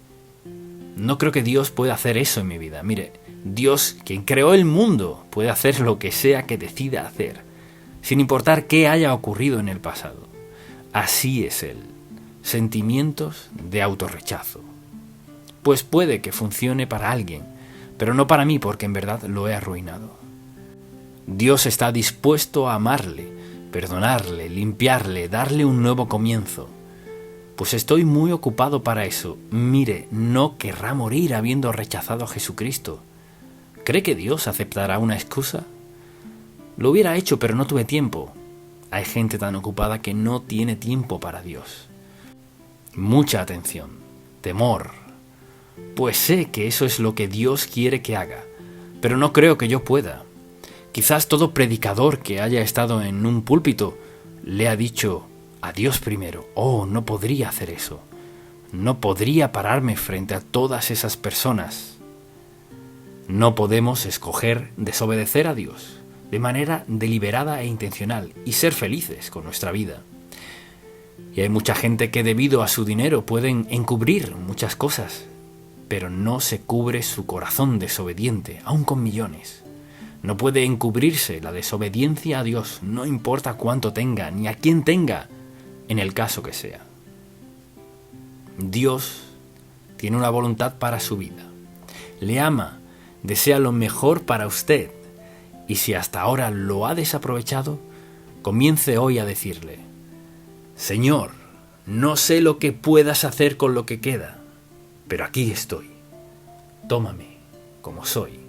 No creo que Dios pueda hacer eso en mi vida. Mire, Dios, quien creó el mundo, puede hacer lo que sea que decida hacer, sin importar qué haya ocurrido en el pasado. Así es Él. Sentimientos de autorrechazo. Pues puede que funcione para alguien, pero no para mí, porque en verdad lo he arruinado. Dios está dispuesto a amarle, perdonarle, limpiarle, darle un nuevo comienzo. Pues estoy muy ocupado para eso. Mire, no querrá morir habiendo rechazado a Jesucristo. ¿Cree que Dios aceptará una excusa? Lo hubiera hecho, pero no tuve tiempo. Hay gente tan ocupada que no tiene tiempo para Dios. Mucha atención, temor. Pues sé que eso es lo que Dios quiere que haga, pero no creo que yo pueda. Quizás todo predicador que haya estado en un púlpito le ha dicho a Dios primero. Oh, no podría hacer eso. No podría pararme frente a todas esas personas. No podemos escoger desobedecer a Dios de manera deliberada e intencional y ser felices con nuestra vida. Y hay mucha gente que debido a su dinero pueden encubrir muchas cosas, pero no se cubre su corazón desobediente, aun con millones. No puede encubrirse la desobediencia a Dios, no importa cuánto tenga, ni a quién tenga, en el caso que sea. Dios tiene una voluntad para su vida. Le ama, desea lo mejor para usted, y si hasta ahora lo ha desaprovechado, comience hoy a decirle: Señor, no sé lo que puedas hacer con lo que queda, pero aquí estoy. Tómame como soy.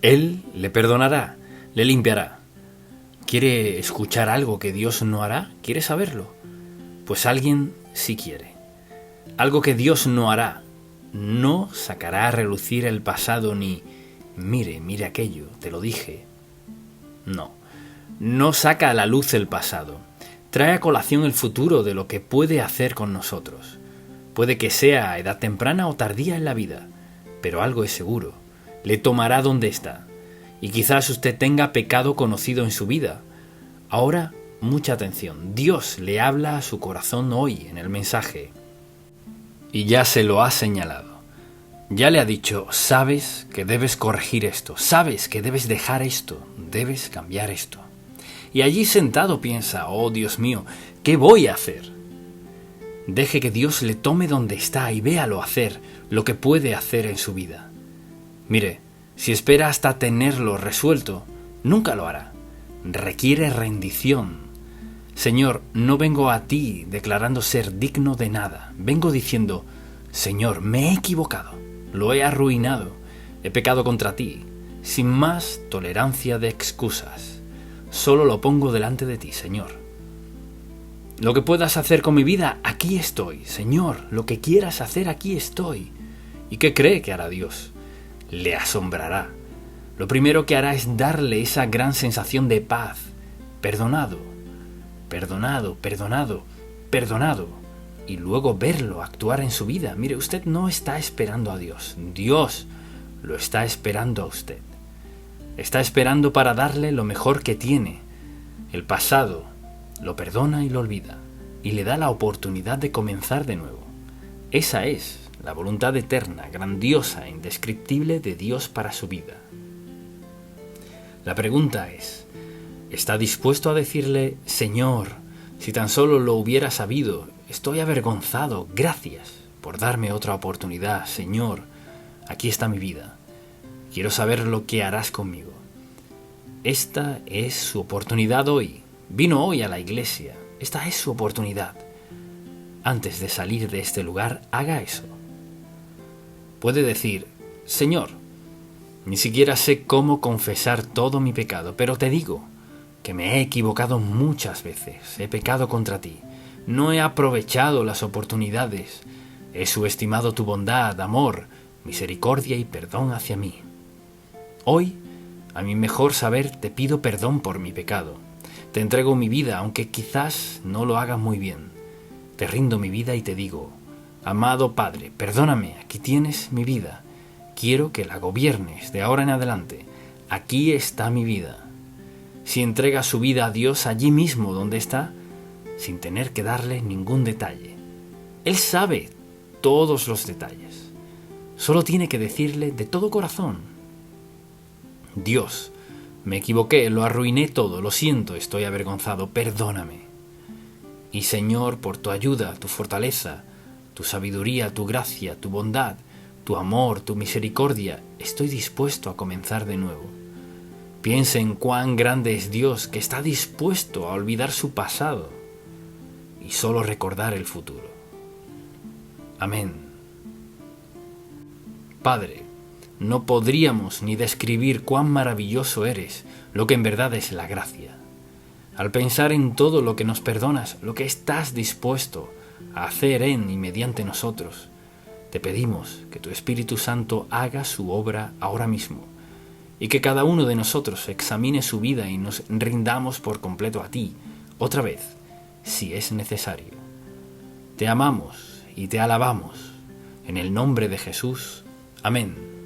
Él le perdonará, le limpiará. ¿Quiere escuchar algo que Dios no hará? ¿Quiere saberlo? Pues alguien sí quiere. Algo que Dios no hará. No sacará a relucir el pasado ni mire aquello, te lo dije. No saca a la luz el pasado. Trae a colación el futuro de lo que puede hacer con nosotros. Puede que sea a edad temprana o tardía en la vida, pero algo es seguro. Le tomará donde está. Y quizás usted tenga pecado conocido en su vida. Ahora, mucha atención. Dios le habla a su corazón hoy en el mensaje. Y ya se lo ha señalado. Ya le ha dicho, sabes que debes corregir esto, sabes que debes dejar esto, debes cambiar esto. Y allí sentado piensa, oh Dios mío, ¿qué voy a hacer? Deje que Dios le tome donde está y véalo hacer lo que puede hacer en su vida. Mire, si espera hasta tenerlo resuelto, nunca lo hará. Requiere rendición. Señor, no vengo a ti declarando ser digno de nada. Vengo diciendo, Señor, me he equivocado, lo he arruinado, he pecado contra ti, sin más tolerancia de excusas. Solo lo pongo delante de ti, Señor. Lo que puedas hacer con mi vida, aquí estoy, Señor. Lo que quieras hacer, aquí estoy. ¿Y qué cree que hará Dios? Le asombrará. Lo primero que hará es darle esa gran sensación de paz. Perdonado, perdonado, perdonado, perdonado. Y luego verlo actuar en su vida. Mire, usted no está esperando a Dios. Dios lo está esperando a usted. Está esperando para darle lo mejor que tiene. El pasado lo perdona y lo olvida, y le da la oportunidad de comenzar de nuevo. Esa es la voluntad eterna, grandiosa e indescriptible de Dios para su vida. La pregunta es, ¿está dispuesto a decirle, Señor, si tan solo lo hubiera sabido, estoy avergonzado, gracias por darme otra oportunidad, Señor, aquí está mi vida, quiero saber lo que harás conmigo? Esta es su oportunidad hoy. Vino hoy a la iglesia. Esta es su oportunidad. Antes de salir de este lugar, haga eso. Puede decir, Señor, ni siquiera sé cómo confesar todo mi pecado, pero te digo que me he equivocado muchas veces. He pecado contra ti. No he aprovechado las oportunidades. He subestimado tu bondad, amor, misericordia y perdón hacia mí. Hoy, a mi mejor saber, te pido perdón por mi pecado. Te entrego mi vida, aunque quizás no lo haga muy bien. Te rindo mi vida y te digo, amado Padre, perdóname, aquí tienes mi vida. Quiero que la gobiernes de ahora en adelante. Aquí está mi vida. Si entrega su vida a Dios allí mismo donde está, sin tener que darle ningún detalle. Él sabe todos los detalles. Solo tiene que decirle de todo corazón, Dios, me equivoqué, lo arruiné todo, lo siento, estoy avergonzado, perdóname. Y Señor, por tu ayuda, tu fortaleza, tu sabiduría, tu gracia, tu bondad, tu amor, tu misericordia, estoy dispuesto a comenzar de nuevo. Piense en cuán grande es Dios, que está dispuesto a olvidar su pasado y solo recordar el futuro. Amén. Padre, no podríamos ni describir cuán maravilloso eres, lo que en verdad es la gracia. Al pensar en todo lo que nos perdonas, lo que estás dispuesto a hacer en y mediante nosotros, te pedimos que tu Espíritu Santo haga su obra ahora mismo y que cada uno de nosotros examine su vida y nos rindamos por completo a ti, otra vez, si es necesario. Te amamos y te alabamos. En el nombre de Jesús. Amén.